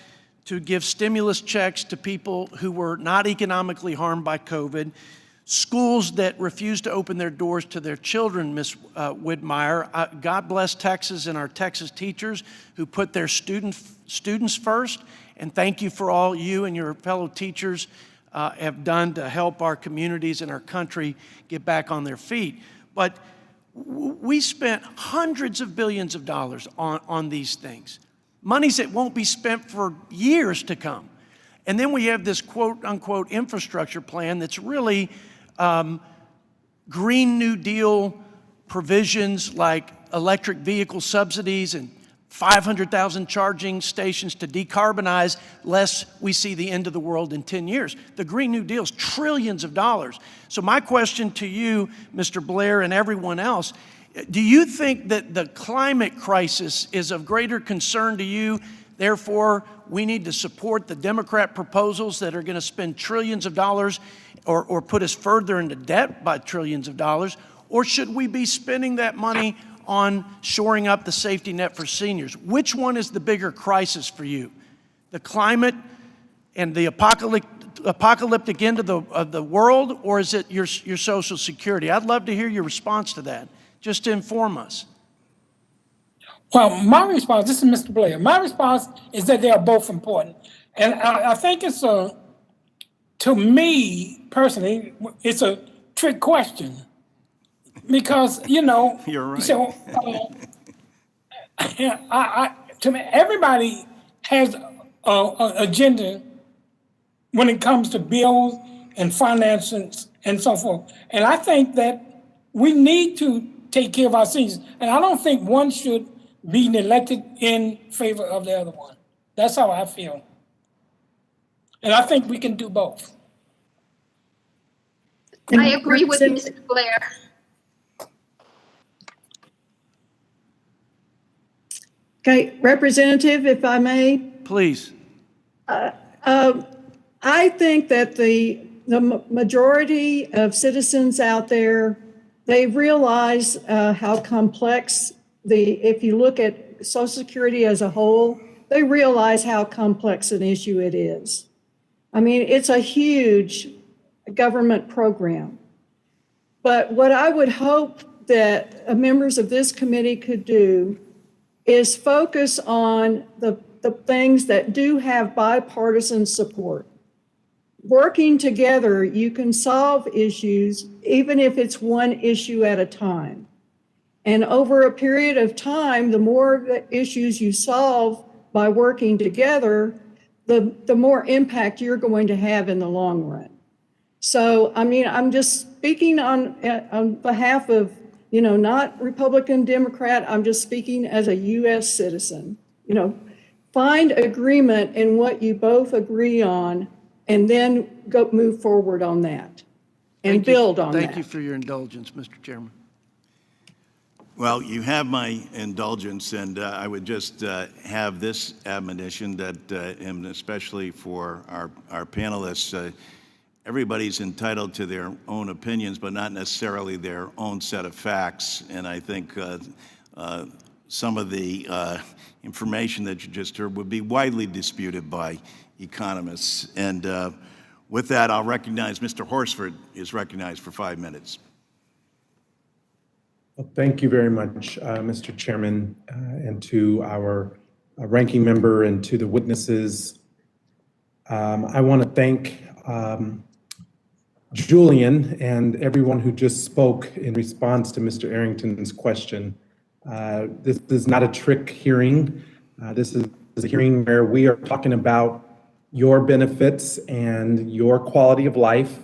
Speaker 17: to give stimulus checks to people who were not economically harmed by COVID, schools that refused to open their doors to their children, Ms. Widmeyer. God bless Texas and our Texas teachers who put their students first, and thank you for all you and your fellow teachers have done to help our communities and our country get back on their feet. But we spent hundreds of billions of dollars on these things, monies that won't be spent for years to come. And then we have this quote-unquote infrastructure plan that's really Green New Deal provisions like electric vehicle subsidies and 500,000 charging stations to decarbonize, lest we see the end of the world in 10 years. The Green New Deal is trillions of dollars. So my question to you, Mr. Blair, and everyone else, do you think that the climate crisis is of greater concern to you? Therefore, we need to support the Democrat proposals that are going to spend trillions of dollars or put us further into debt by trillions of dollars? Or should we be spending that money on shoring up the safety net for seniors? Which one is the bigger crisis for you? The climate and the apocalyptic end of the world, or is it your Social Security? I'd love to hear your response to that, just to inform us.
Speaker 8: Well, my response, this is Mr. Blair, my response is that they are both important. And I think it's to me personally, it's a trick question. Because, you know,
Speaker 5: You're right.
Speaker 8: So, to me, everybody has an agenda when it comes to bills and finances and so forth. And I think that we need to take care of our seniors. And I don't think one should be neglected in favor of the other one. That's how I feel. And I think we can do both.
Speaker 7: I agree with Mr. Blair.
Speaker 13: Okay, Representative, if I may.
Speaker 17: Please.
Speaker 13: I think that the majority of citizens out there, they realize how complex if you look at Social Security as a whole, they realize how complex an issue it is. I mean, it's a huge government program. But what I would hope that members of this committee could do is focus on the things that do have bipartisan support. Working together, you can solve issues, even if it's one issue at a time. And over a period of time, the more issues you solve by working together, the more impact you're going to have in the long run. So, I mean, I'm just speaking on behalf of, you know, not Republican, Democrat, I'm just speaking as a U.S. citizen. You know, find agreement in what you both agree on and then move forward on that and build on that.
Speaker 17: Thank you for your indulgence, Mr. Chairman.
Speaker 5: Well, you have my indulgence, and I would just have this admonition that, and especially for our panelists, everybody's entitled to their own opinions, but not necessarily their own set of facts. And I think some of the information that you just heard would be widely disputed by economists. And with that, I'll recognize Mr. Horsford is recognized for 5 minutes.
Speaker 18: Well, thank you very much, Mr. Chairman, and to our ranking member and to the witnesses. I want to thank Julian and everyone who just spoke in response to Mr. Arrington's question. This is not a trick hearing. This is a hearing where we are talking about your benefits and your quality of life.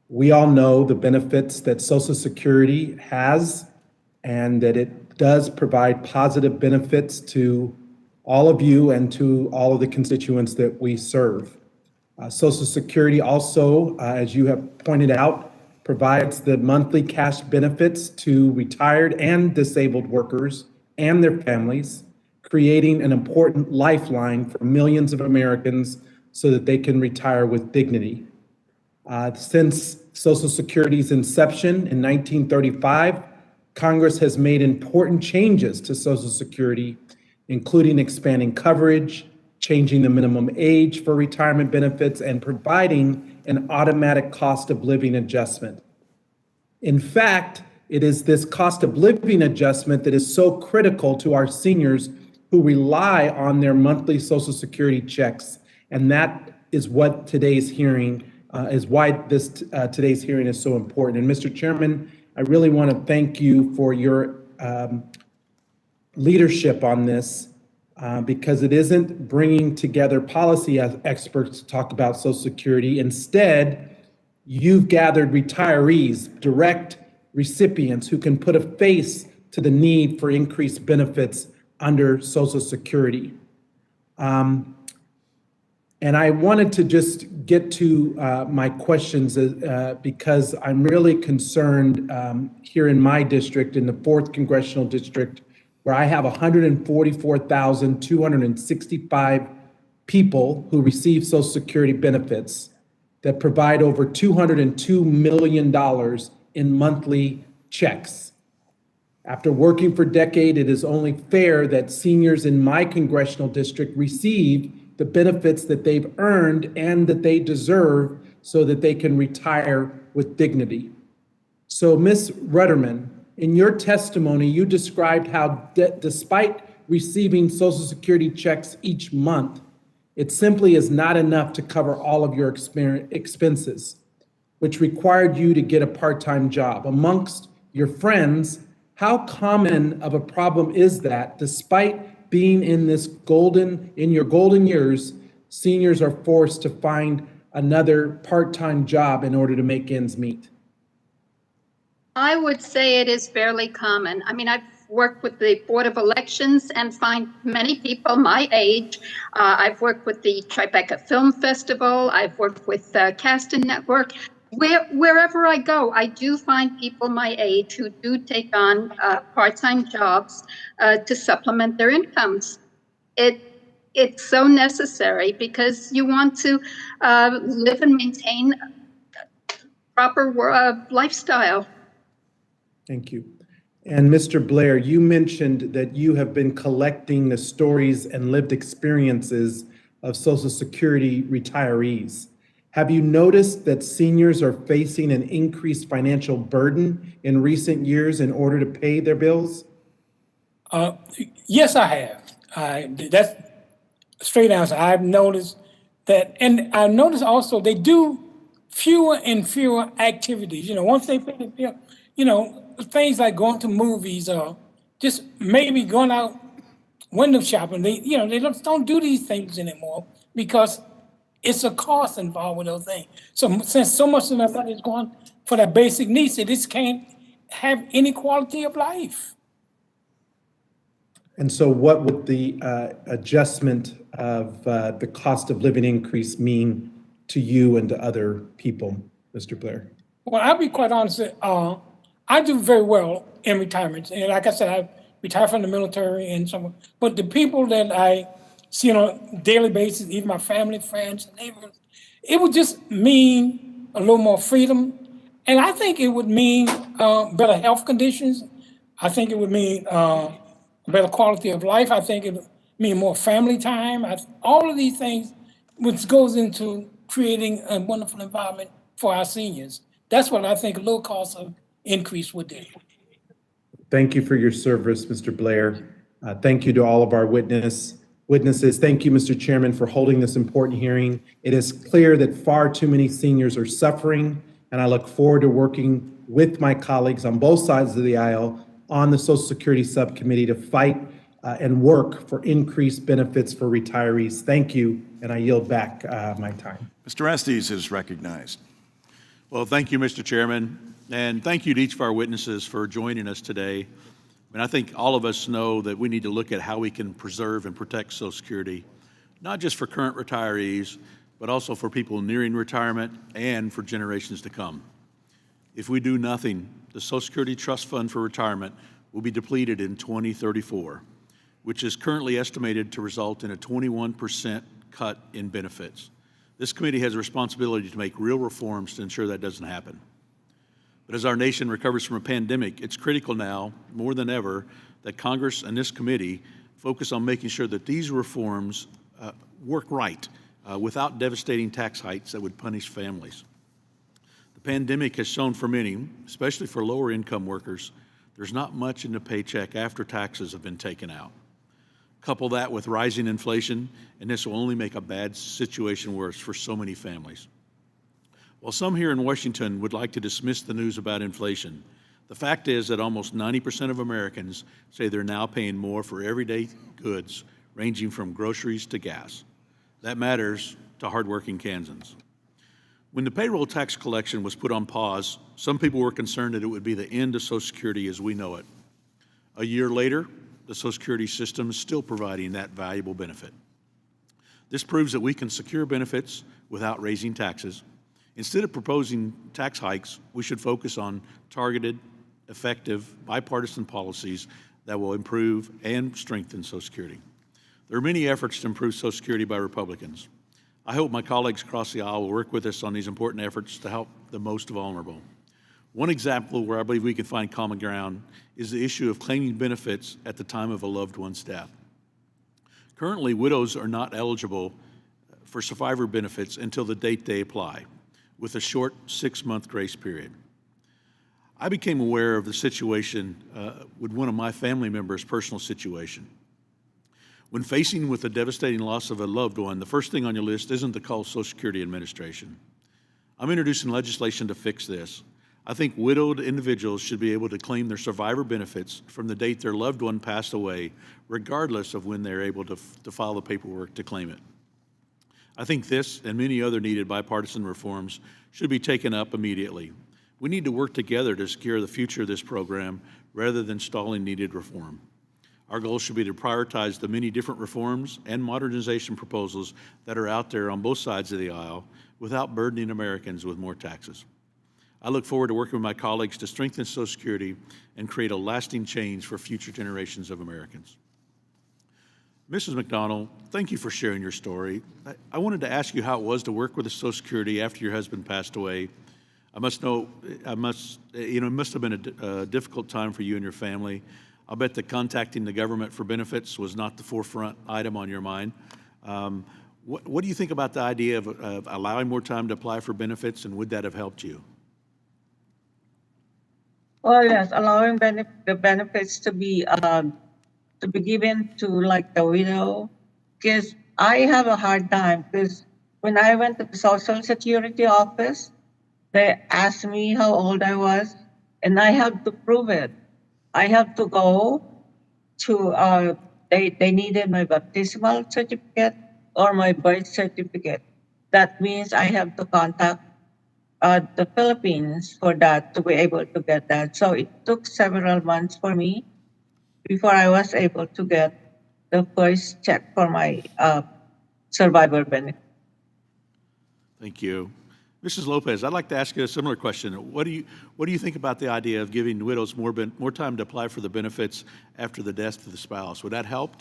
Speaker 18: We all know the benefits that Social Security has and that it does provide positive benefits to all of you and to all of the constituents that we serve. Social Security also, as you have pointed out, provides the monthly cash benefits to retired and disabled workers and their families, creating an important lifeline for millions of Americans so that they can retire with dignity. Since Social Security's inception in 1935, Congress has made important changes to Social Security, including expanding coverage, changing the minimum age for retirement benefits, and providing an automatic cost of living adjustment. In fact, it is this cost of living adjustment that is so critical to our seniors who rely on their monthly Social Security checks. And that is what today's hearing is why today's hearing is so important. And Mr. Chairman, I really want to thank you for your leadership on this because it isn't bringing together policy experts to talk about Social Security. Instead, you've gathered retirees, direct recipients who can put a face to the need for increased benefits under Social Security. And I wanted to just get to my questions because I'm really concerned here in my district, in the 4th Congressional District, where I have 144,265 people who receive Social Security benefits that provide over $202 million in monthly checks. After working for decades, it is only fair that seniors in my congressional district receive the benefits that they've earned and that they deserve so that they can retire with dignity. So, Ms. Rudderman, in your testimony, you described how despite receiving Social Security checks each month, it simply is not enough to cover all of your expenses, which required you to get a part-time job. Amongst your friends, how common of a problem is that despite being in your golden years, seniors are forced to find another part-time job in order to make ends meet?
Speaker 7: I would say it is fairly common. I mean, I've worked with the Board of Elections and find many people my age. I've worked with the Tribeca Film Festival. I've worked with Casting Network. Wherever I go, I do find people my age who do take on part-time jobs to supplement their incomes. It's so necessary because you want to live and maintain proper lifestyle.
Speaker 18: Thank you. And Mr. Blair, you mentioned that you have been collecting the stories and lived experiences of Social Security retirees. Have you noticed that seniors are facing an increased financial burden in recent years in order to pay their bills?
Speaker 8: Yes, I have. That's a straight answer. I've noticed that, and I noticed also they do fewer and fewer activities. Once they pay the bill, things like going to movies or just maybe going out window shopping. They don't do these things anymore because it's a cost involved with those things. So since so much of that money is going for their basic needs, they just can't have any quality of life.
Speaker 18: And so what would the adjustment of the cost of living increase mean to you and to other people, Mr. Blair?
Speaker 8: Well, I'll be quite honest. I do very well in retirement. And like I said, I retired from the military and so on. But the people that I see on a daily basis, even my family, friends, and neighbors, it would just mean a little more freedom. And I think it would mean better health conditions. I think it would mean better quality of life. I think it would mean more family time. All of these things, which goes into creating a wonderful environment for our seniors. That's what I think a low cost of increase would do.
Speaker 18: Thank you for your service, Mr. Blair. Thank you to all of our witnesses. witnesses, thank you, Mr. Chairman, for holding this important hearing. It is clear that far too many seniors are suffering, and I look forward to working with my colleagues on both sides of the aisle on the Social Security Subcommittee to fight and work for increased benefits for retirees. Thank you, and I yield back my time.
Speaker 5: Mr. Estes is recognized.
Speaker 19: Well, thank you, Mr. Chairman, and thank you to each of our witnesses for joining us today. And I think all of us know that we need to look at how we can preserve and protect Social Security, not just for current retirees, but also for people nearing retirement and for generations to come. If we do nothing, the Social Security Trust Fund for Retirement will be depleted in 2034, which is currently estimated to result in a 21% cut in benefits. This committee has a responsibility to make real reforms to ensure that doesn't happen. But as our nation recovers from a pandemic, it's critical now, more than ever, that Congress and this committee focus on making sure that these reforms work right without devastating tax hikes that would punish families. The pandemic has shown for many, especially for lower income workers, there's not much in the paycheck after taxes have been taken out. Couple that with rising inflation, and this will only make a bad situation worse for so many families. While some here in Washington would like to dismiss the news about inflation, the fact is that almost 90% of Americans say they're now paying more for everyday goods, ranging from groceries to gas. That matters to hardworking Kansans. When the payroll tax collection was put on pause, some people were concerned that it would be the end of Social Security as we know it. A year later, the Social Security system is still providing that valuable benefit. This proves that we can secure benefits without raising taxes. Instead of proposing tax hikes, we should focus on targeted, effective, bipartisan policies that will improve and strengthen Social Security. There are many efforts to improve Social Security by Republicans. I hope my colleagues across the aisle will work with us on these important efforts to help the most vulnerable. One example where I believe we can find common ground is the issue of claiming benefits at the time of a loved one's death. Currently, widows are not eligible for survivor benefits until the date they apply, with a short 6-month grace period. I became aware of the situation with one of my family members' personal situation. When facing with the devastating loss of a loved one, the first thing on your list isn't to call Social Security Administration. I'm introducing legislation to fix this. I think widowed individuals should be able to claim their survivor benefits from the date their loved one passed away, regardless of when they're able to file the paperwork to claim it. I think this and many other needed bipartisan reforms should be taken up immediately. We need to work together to secure the future of this program rather than stalling needed reform. Our goal should be to prioritize the many different reforms and modernization proposals that are out there on both sides of the aisle without burdening Americans with more taxes. I look forward to working with my colleagues to strengthen Social Security and create a lasting change for future generations of Americans. Mrs. McDonald, thank you for sharing your story. I wanted to ask you how it was to work with the Social Security after your husband passed away. It must have been a difficult time for you and your family. I'll bet that contacting the government for benefits was not the forefront item on your mind. What do you think about the idea of allowing more time to apply for benefits, and would that have helped you?
Speaker 12: Well, yes, allowing the benefits to be given to like the widow, because I have a hard time, because when I went to the Social Security office, they asked me how old I was, and I have to prove it. I have to go to, they needed my baptismal certificate or my birth certificate. That means I have to contact the Philippines for that, to be able to get that. So it took several months for me before I was able to get the first check for my survivor benefit.
Speaker 19: Thank you. Mrs. Lopez, I'd like to ask you a similar question. What do you think about the idea of giving widows more time to apply for the benefits after the death of the spouse? Would that help?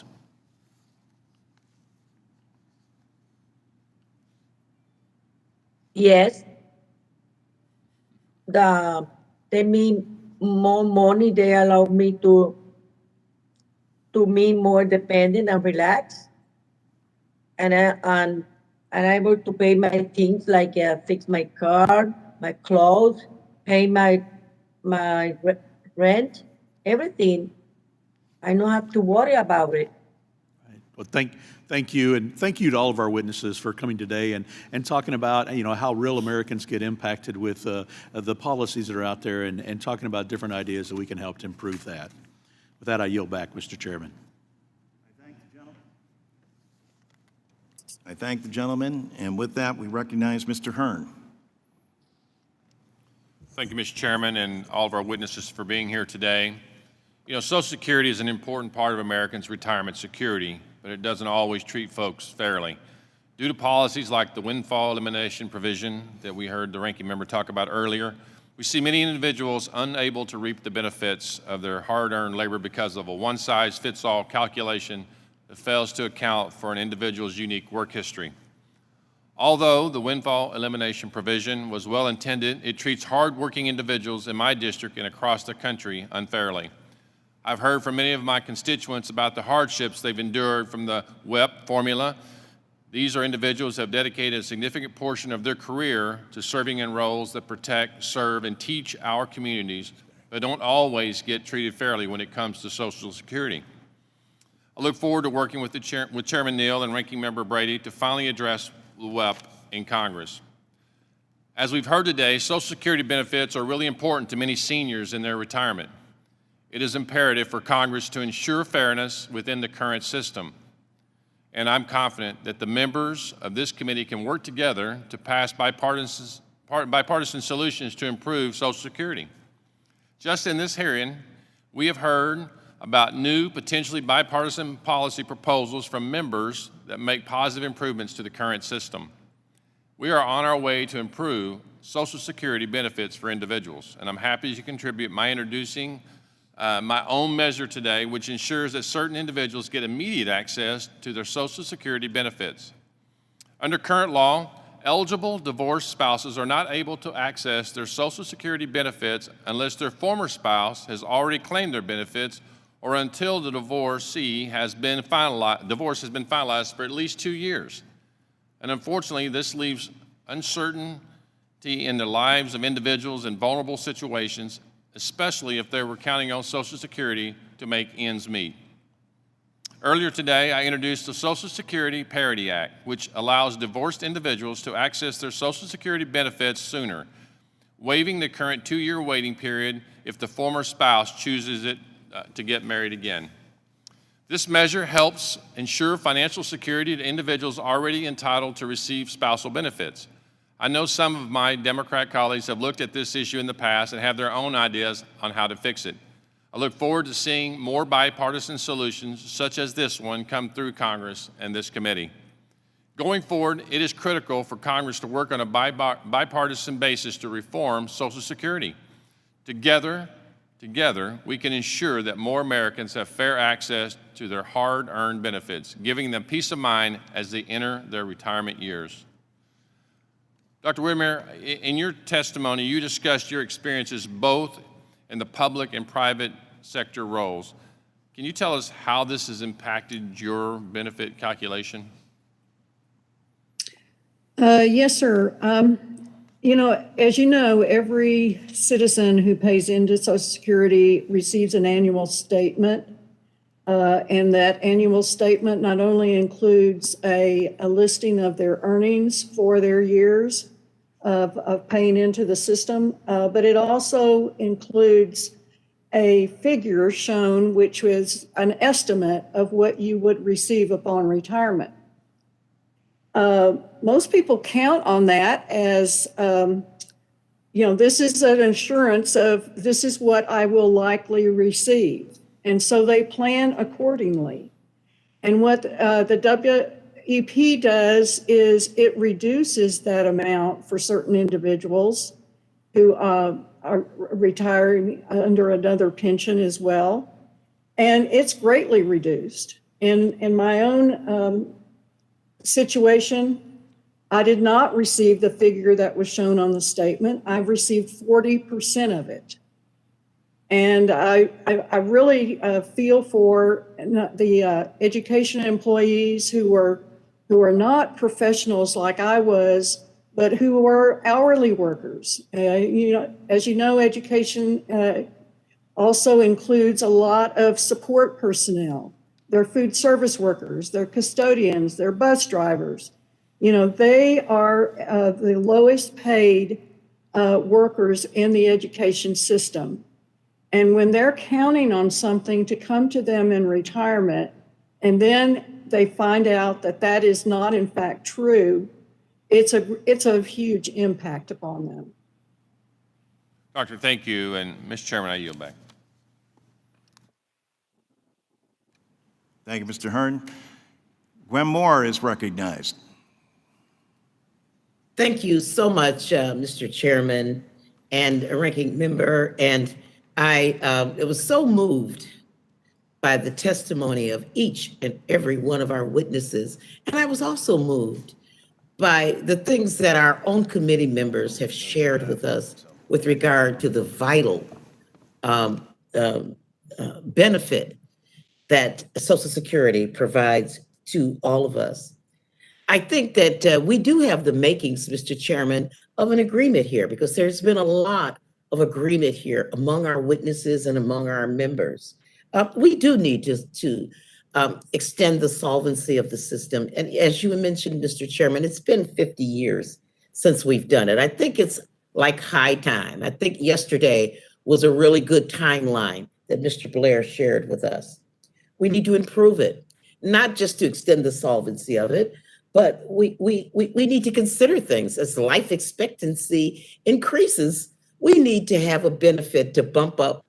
Speaker 11: Yes. They mean more money. They allow me to be more independent and relax, and I'm able to pay my things like fix my car, my clothes, pay my rent, everything. I don't have to worry about it.
Speaker 19: Right. Well, thank you, and thank you to all of our witnesses for coming today and talking about, how real Americans get impacted with the policies that are out there and talking about different ideas that we can help to improve that. With that, I yield back, Mr. Chairman.
Speaker 5: I thank the gentleman, and with that, we recognize Mr. Hearn.
Speaker 20: Thank you, Mr. Chairman, and all of our witnesses for being here today. Social Security is an important part of Americans' retirement security, but it doesn't always treat folks fairly. Due to policies like the windfall elimination provision that we heard the ranking member talk about earlier, we see many individuals unable to reap the benefits of their hard-earned labor because of a one-size-fits-all calculation that fails to account for an individual's unique work history. Although the windfall elimination provision was well intended, it treats hard-working individuals in my district and across the country unfairly. I've heard from many of my constituents about the hardships they've endured from the WEP formula. These are individuals who have dedicated a significant portion of their career to serving in roles that protect, serve, and teach our communities, but don't always get treated fairly when it comes to Social Security. I look forward to working with Chairman Neal and Ranking Member Brady to finally address the WEP in Congress. As we've heard today, Social Security benefits are really important to many seniors in their retirement. It is imperative for Congress to ensure fairness within the current system. And I'm confident that the members of this committee can work together to pass bipartisan solutions to improve Social Security. Just in this hearing, we have heard about new, potentially bipartisan policy proposals from members that make positive improvements to the current system. We are on our way to improve Social Security benefits for individuals, and I'm happy to contribute by introducing my own measure today, which ensures that certain individuals get immediate access to their Social Security benefits. Under current law, eligible divorced spouses are not able to access their Social Security benefits unless their former spouse has already claimed their benefits or until the divorce has been finalized for at least 2 years. And unfortunately, this leaves uncertainty in the lives of individuals in vulnerable situations, especially if they were counting on Social Security to make ends meet. Earlier today, I introduced the Social Security Parity Act, which allows divorced individuals to access their Social Security benefits sooner, waiving the current 2-year waiting period if the former spouse chooses it to get married again. This measure helps ensure financial security to individuals already entitled to receive spousal benefits. I know some of my Democrat colleagues have looked at this issue in the past and have their own ideas on how to fix it. I look forward to seeing more bipartisan solutions such as this one come through Congress and this committee. Going forward, it is critical for Congress to work on a bipartisan basis to reform Social Security. Together, we can ensure that more Americans have fair access to their hard-earned benefits, giving them peace of mind as they enter their retirement years. Dr. Whitmire, in your testimony, you discussed your experiences both in the public and private sector roles. Can you tell us how this has impacted your benefit calculation?
Speaker 13: Yes, sir. As you know, every citizen who pays into Social Security receives an annual statement. And that annual statement not only includes a listing of their earnings for their years of paying into the system, but it also includes a figure shown which was an estimate of what you would receive upon retirement. Most people count on that as, this is an assurance of this is what I will likely receive. And so they plan accordingly. And what the WEP does is it reduces that amount for certain individuals who are retiring under another pension as well. And it's greatly reduced. In my own situation, I did not receive the figure that was shown on the statement. I've received 40% of it. And I really feel for the education employees who are not professionals like I was, but who were hourly workers. As you know, education also includes a lot of support personnel. they're food service workers, they're custodians, they're bus drivers. You know, they are the lowest paid workers in the education system. And when they're counting on something to come to them in retirement, and then they find out that that is not in fact true, it's a huge impact upon them.
Speaker 20: Doctor, thank you. And Mr. Chairman, I yield back.
Speaker 5: Thank you, Mr. Hearn. Gwen Moore is recognized.
Speaker 21: Thank you so much, Mr. Chairman and Ranking Member. And I was so moved by the testimony of each and every one of our witnesses. And I was also moved by the things that our own committee members have shared with us with regard to the vital benefit that Social Security provides to all of us. I think that we do have the makings, Mr. Chairman, of an agreement here, because there's been a lot of agreement here among our witnesses and among our members. We do need to extend the solvency of the system. And as you mentioned, Mr. Chairman, it's been 50 years since we've done it. I think it's like high time. I think yesterday was a really good timeline that Mr. Blair shared with us. We need to improve it, not just to extend the solvency of it, but we need to consider things as life expectancy increases. We need to have a benefit to bump up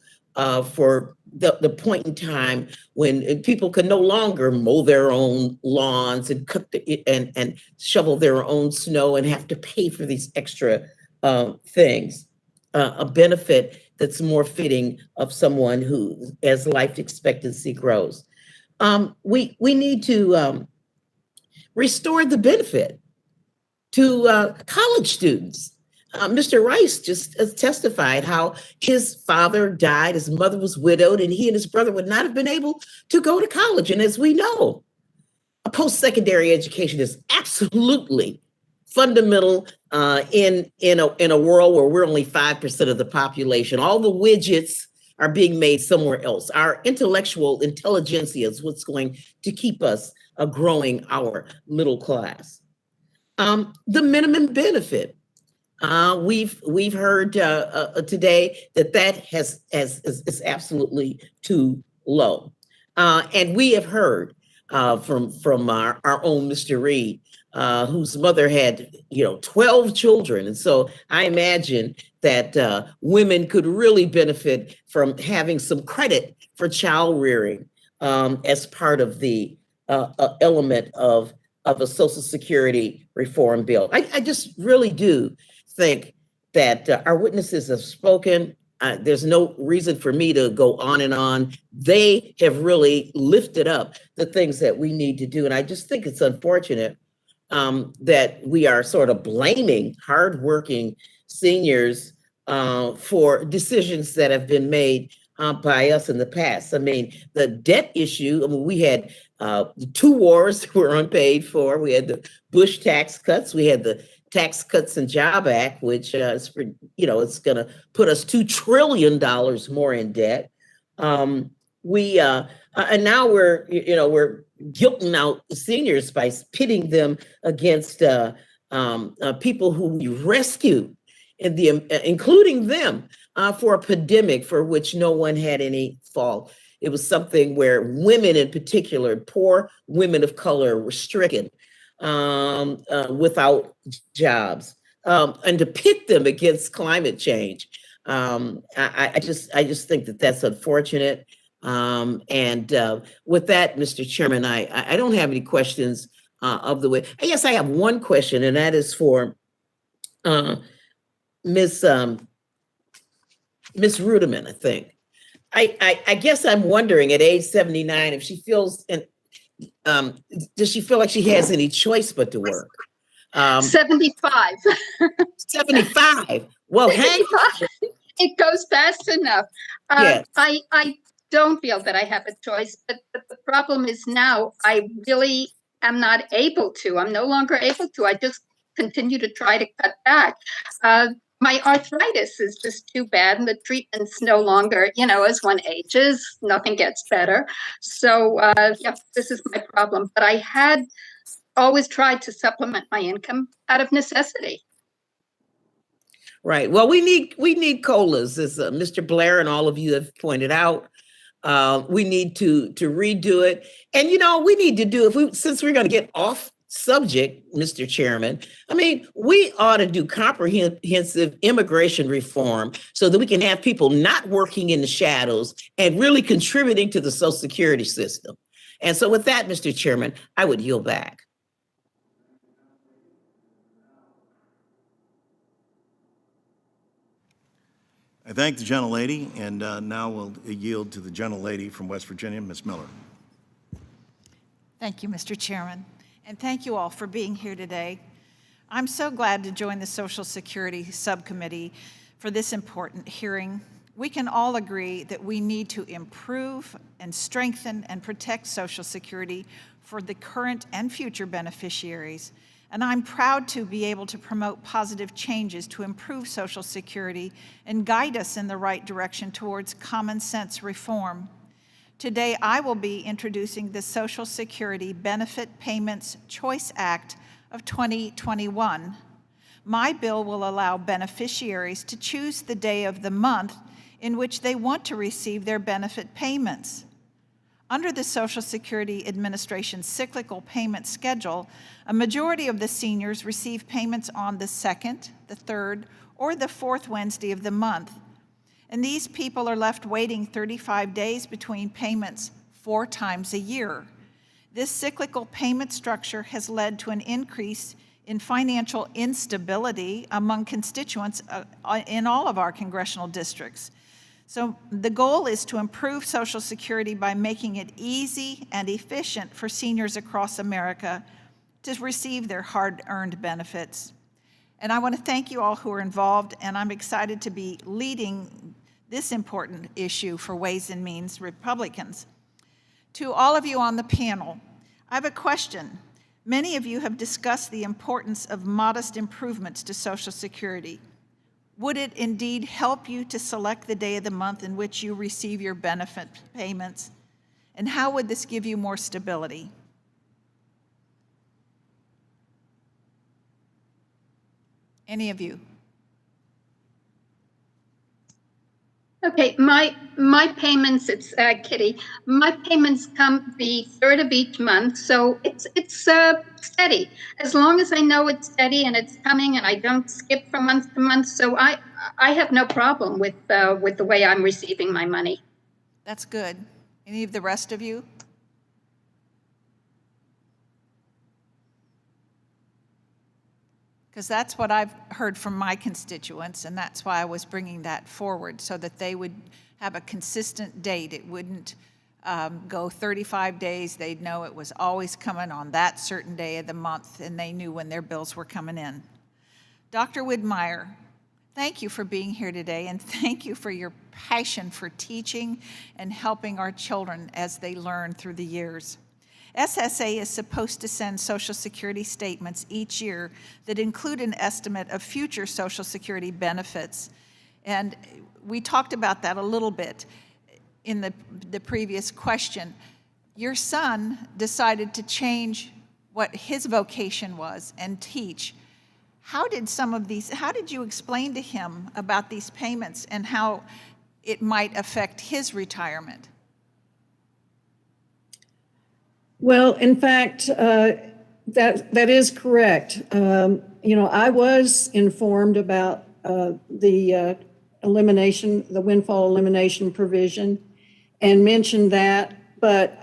Speaker 21: for the point in time when people can no longer mow their own lawns and cook and shovel their own snow and have to pay for these extra things. A benefit that's more fitting of someone who, as life expectancy grows. We need to restore the benefit to college students. Mr. Rice just testified how his father died, his mother was widowed, and he and his brother would not have been able to go to college. And as we know, a post-secondary education is absolutely fundamental in a world where we're only 5% of the population. All the widgets are being made somewhere else. Our intellectual intelligentsia is what's going to keep us growing our middle class. The minimum benefit. We've heard today that is absolutely too low. And we have heard from our own Mr. Reed, whose mother had 12 children. And so I imagine that women could really benefit from having some credit for child rearing as part of the element of a Social Security reform bill. I just really do think that our witnesses have spoken. There's no reason for me to go on and on. They have really lifted up the things that we need to do. And I just think it's unfortunate that we are sort of blaming hardworking seniors for decisions that have been made by us in the past. I mean, the debt issue, we had the 2 wars that were unpaid for. We had the Bush tax cuts. We had the Tax Cuts and Job Act, which is, it's going to put us $2 trillion more in debt. And now we're guilting out seniors by pitting them against people who we rescued, including them, for a pandemic for which no one had any fault. It was something where women in particular, poor women of color, were stricken without jobs, and to pit them against climate change. I just think that that's unfortunate. And with that, Mr. Chairman, I don't have any questions of the way. I guess I have one question, and that is for Miss Ruderman, I think. I guess I'm wondering at age 79 if she feels, does she feel like she has any choice but to work?
Speaker 7: 75.
Speaker 21: 75. Well, hey.
Speaker 7: It goes fast enough.
Speaker 21: Yes.
Speaker 7: I don't feel that I have a choice, but the problem is now I really am not able to. I'm no longer able to. I just continue to try to cut back. my arthritis is just too bad, and the treatment's no longer, as one ages, nothing gets better. So, yeah, this is my problem. But I had always tried to supplement my income out of necessity.
Speaker 21: Right. Well, we need COLAs, as Mr. Blair and all of you have pointed out. We need to redo it, and we need to do since we're going to get off subject, Mr. Chairman. I mean, we ought to do comprehensive immigration reform so that we can have people not working in the shadows and really contributing to the Social Security system. And so, with that, Mr. Chairman, I would yield back.
Speaker 5: I thank the gentlelady, and now we'll yield to the gentlelady from West Virginia, Ms. Miller.
Speaker 1: Thank you, Mr. Chairman, and thank you all for being here today. I'm so glad to join the Social Security Subcommittee for this important hearing. We can all agree that we need to improve and strengthen and protect Social Security for the current and future beneficiaries. And I'm proud to be able to promote positive changes to improve Social Security and guide us in the right direction towards common sense reform. Today, I will be introducing the Social Security Benefit Payments Choice Act of 2021. My bill will allow beneficiaries to choose the day of the month in which they want to receive their benefit payments. Under the Social Security Administration's cyclical payment schedule, a majority of the seniors receive payments on the second, the third, or the fourth Wednesday of the month. And these people are left waiting 35 days between payments 4 times a year. This cyclical payment structure has led to an increase in financial instability among constituents in all of our congressional districts. So the goal is to improve Social Security by making it easy and efficient for seniors across America to receive their hard-earned benefits. And I want to thank you all who are involved, and I'm excited to be leading this important issue for Ways and Means Republicans. To all of you on the panel, I have a question. Many of you have discussed the importance of modest improvements to Social Security. Would it indeed help you to select the day of the month in which you receive your benefit payments? And how would this give you more stability? Any of you?
Speaker 7: Okay, my payments, it's Kitty. My payments come the 3rd of each month, so it's steady. As long as I know it's steady and it's coming, and I don't skip from month to month, so I have no problem with the way I'm receiving my money.
Speaker 1: That's good. Any of the rest of you? Because that's what I've heard from my constituents, and that's why I was bringing that forward, so that they would have a consistent date. It wouldn't go 35 days. They'd know it was always coming on that certain day of the month, and they knew when their bills were coming in. Dr. Widmeyer, thank you for being here today, and thank you for your passion for teaching and helping our children as they learn through the years. SSA is supposed to send Social Security statements each year that include an estimate of future Social Security benefits. And we talked about that a little bit in the previous question. Your son decided to change what his vocation was and teach. How did you explain to him about these payments and how it might affect his retirement?
Speaker 13: Well, in fact, that is correct. I was informed about the windfall elimination provision, and mentioned that. But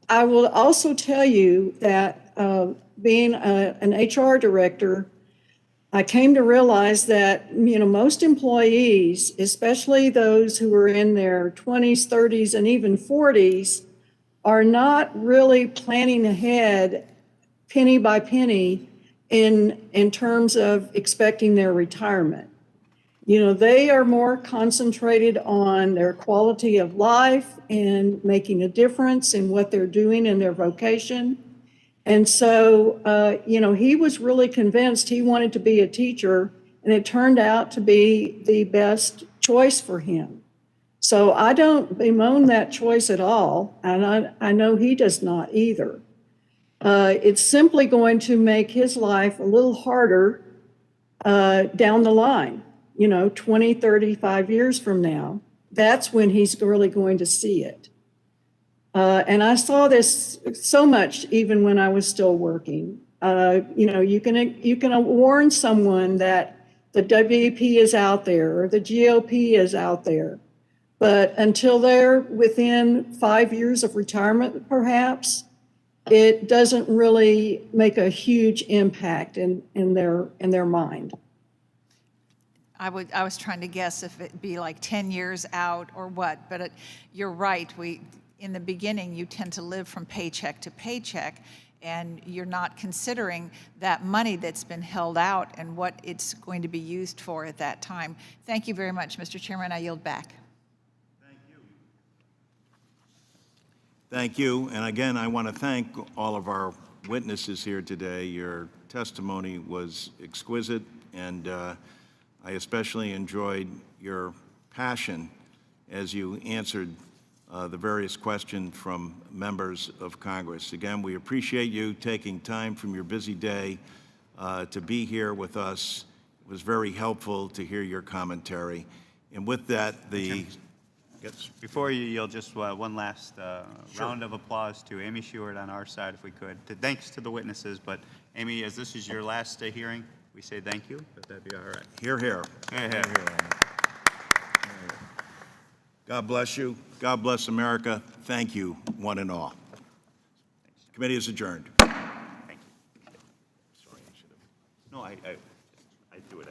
Speaker 13: I will also tell you that being an HR director, I came to realize that most employees, especially those who are in their 20s, 30s, and even 40s, are not really planning ahead penny by penny in terms of expecting their retirement. They are more concentrated on their quality of life and making a difference in what they're doing in their vocation. And so, he was really convinced he wanted to be a teacher and it turned out to be the best choice for him. So I don't bemoan that choice at all, and I know he does not either. It's simply going to make his life a little harder down the line, 20, 35 years from now. That's when he's really going to see it. And I saw this so much even when I was still working. You can warn someone that the WEP is out there or the GOP is out there, but until they're within 5 years of retirement, perhaps, it doesn't really make a huge impact in their mind.
Speaker 1: I was trying to guess if it'd be like 10 years out or what, but you're right. In the beginning, you tend to live from paycheck to paycheck, and you're not considering that money that's been held out and what it's going to be used for at that time. Thank you very much, Mr. Chairman. I yield back.
Speaker 5: Thank you. And again, I want to thank all of our witnesses here today. Your testimony was exquisite, and I especially enjoyed your passion as you answered the various questions from members of Congress. Again, we appreciate you taking time from your busy day to be here with us. It was very helpful to hear your commentary. And with that,
Speaker 6: Before you yield, just one last round of applause to Amy Sheward on our side, if we could. Thanks to the witnesses, but Amy, as this is your last hearing, we say thank you, if that'd be all right.
Speaker 5: Hear, hear.
Speaker 6: Hear, hear.
Speaker 5: God bless you. God bless America. Thank you, one and all. Committee is adjourned.
Speaker 6: Thank you. Sorry, I should have. No, I do it.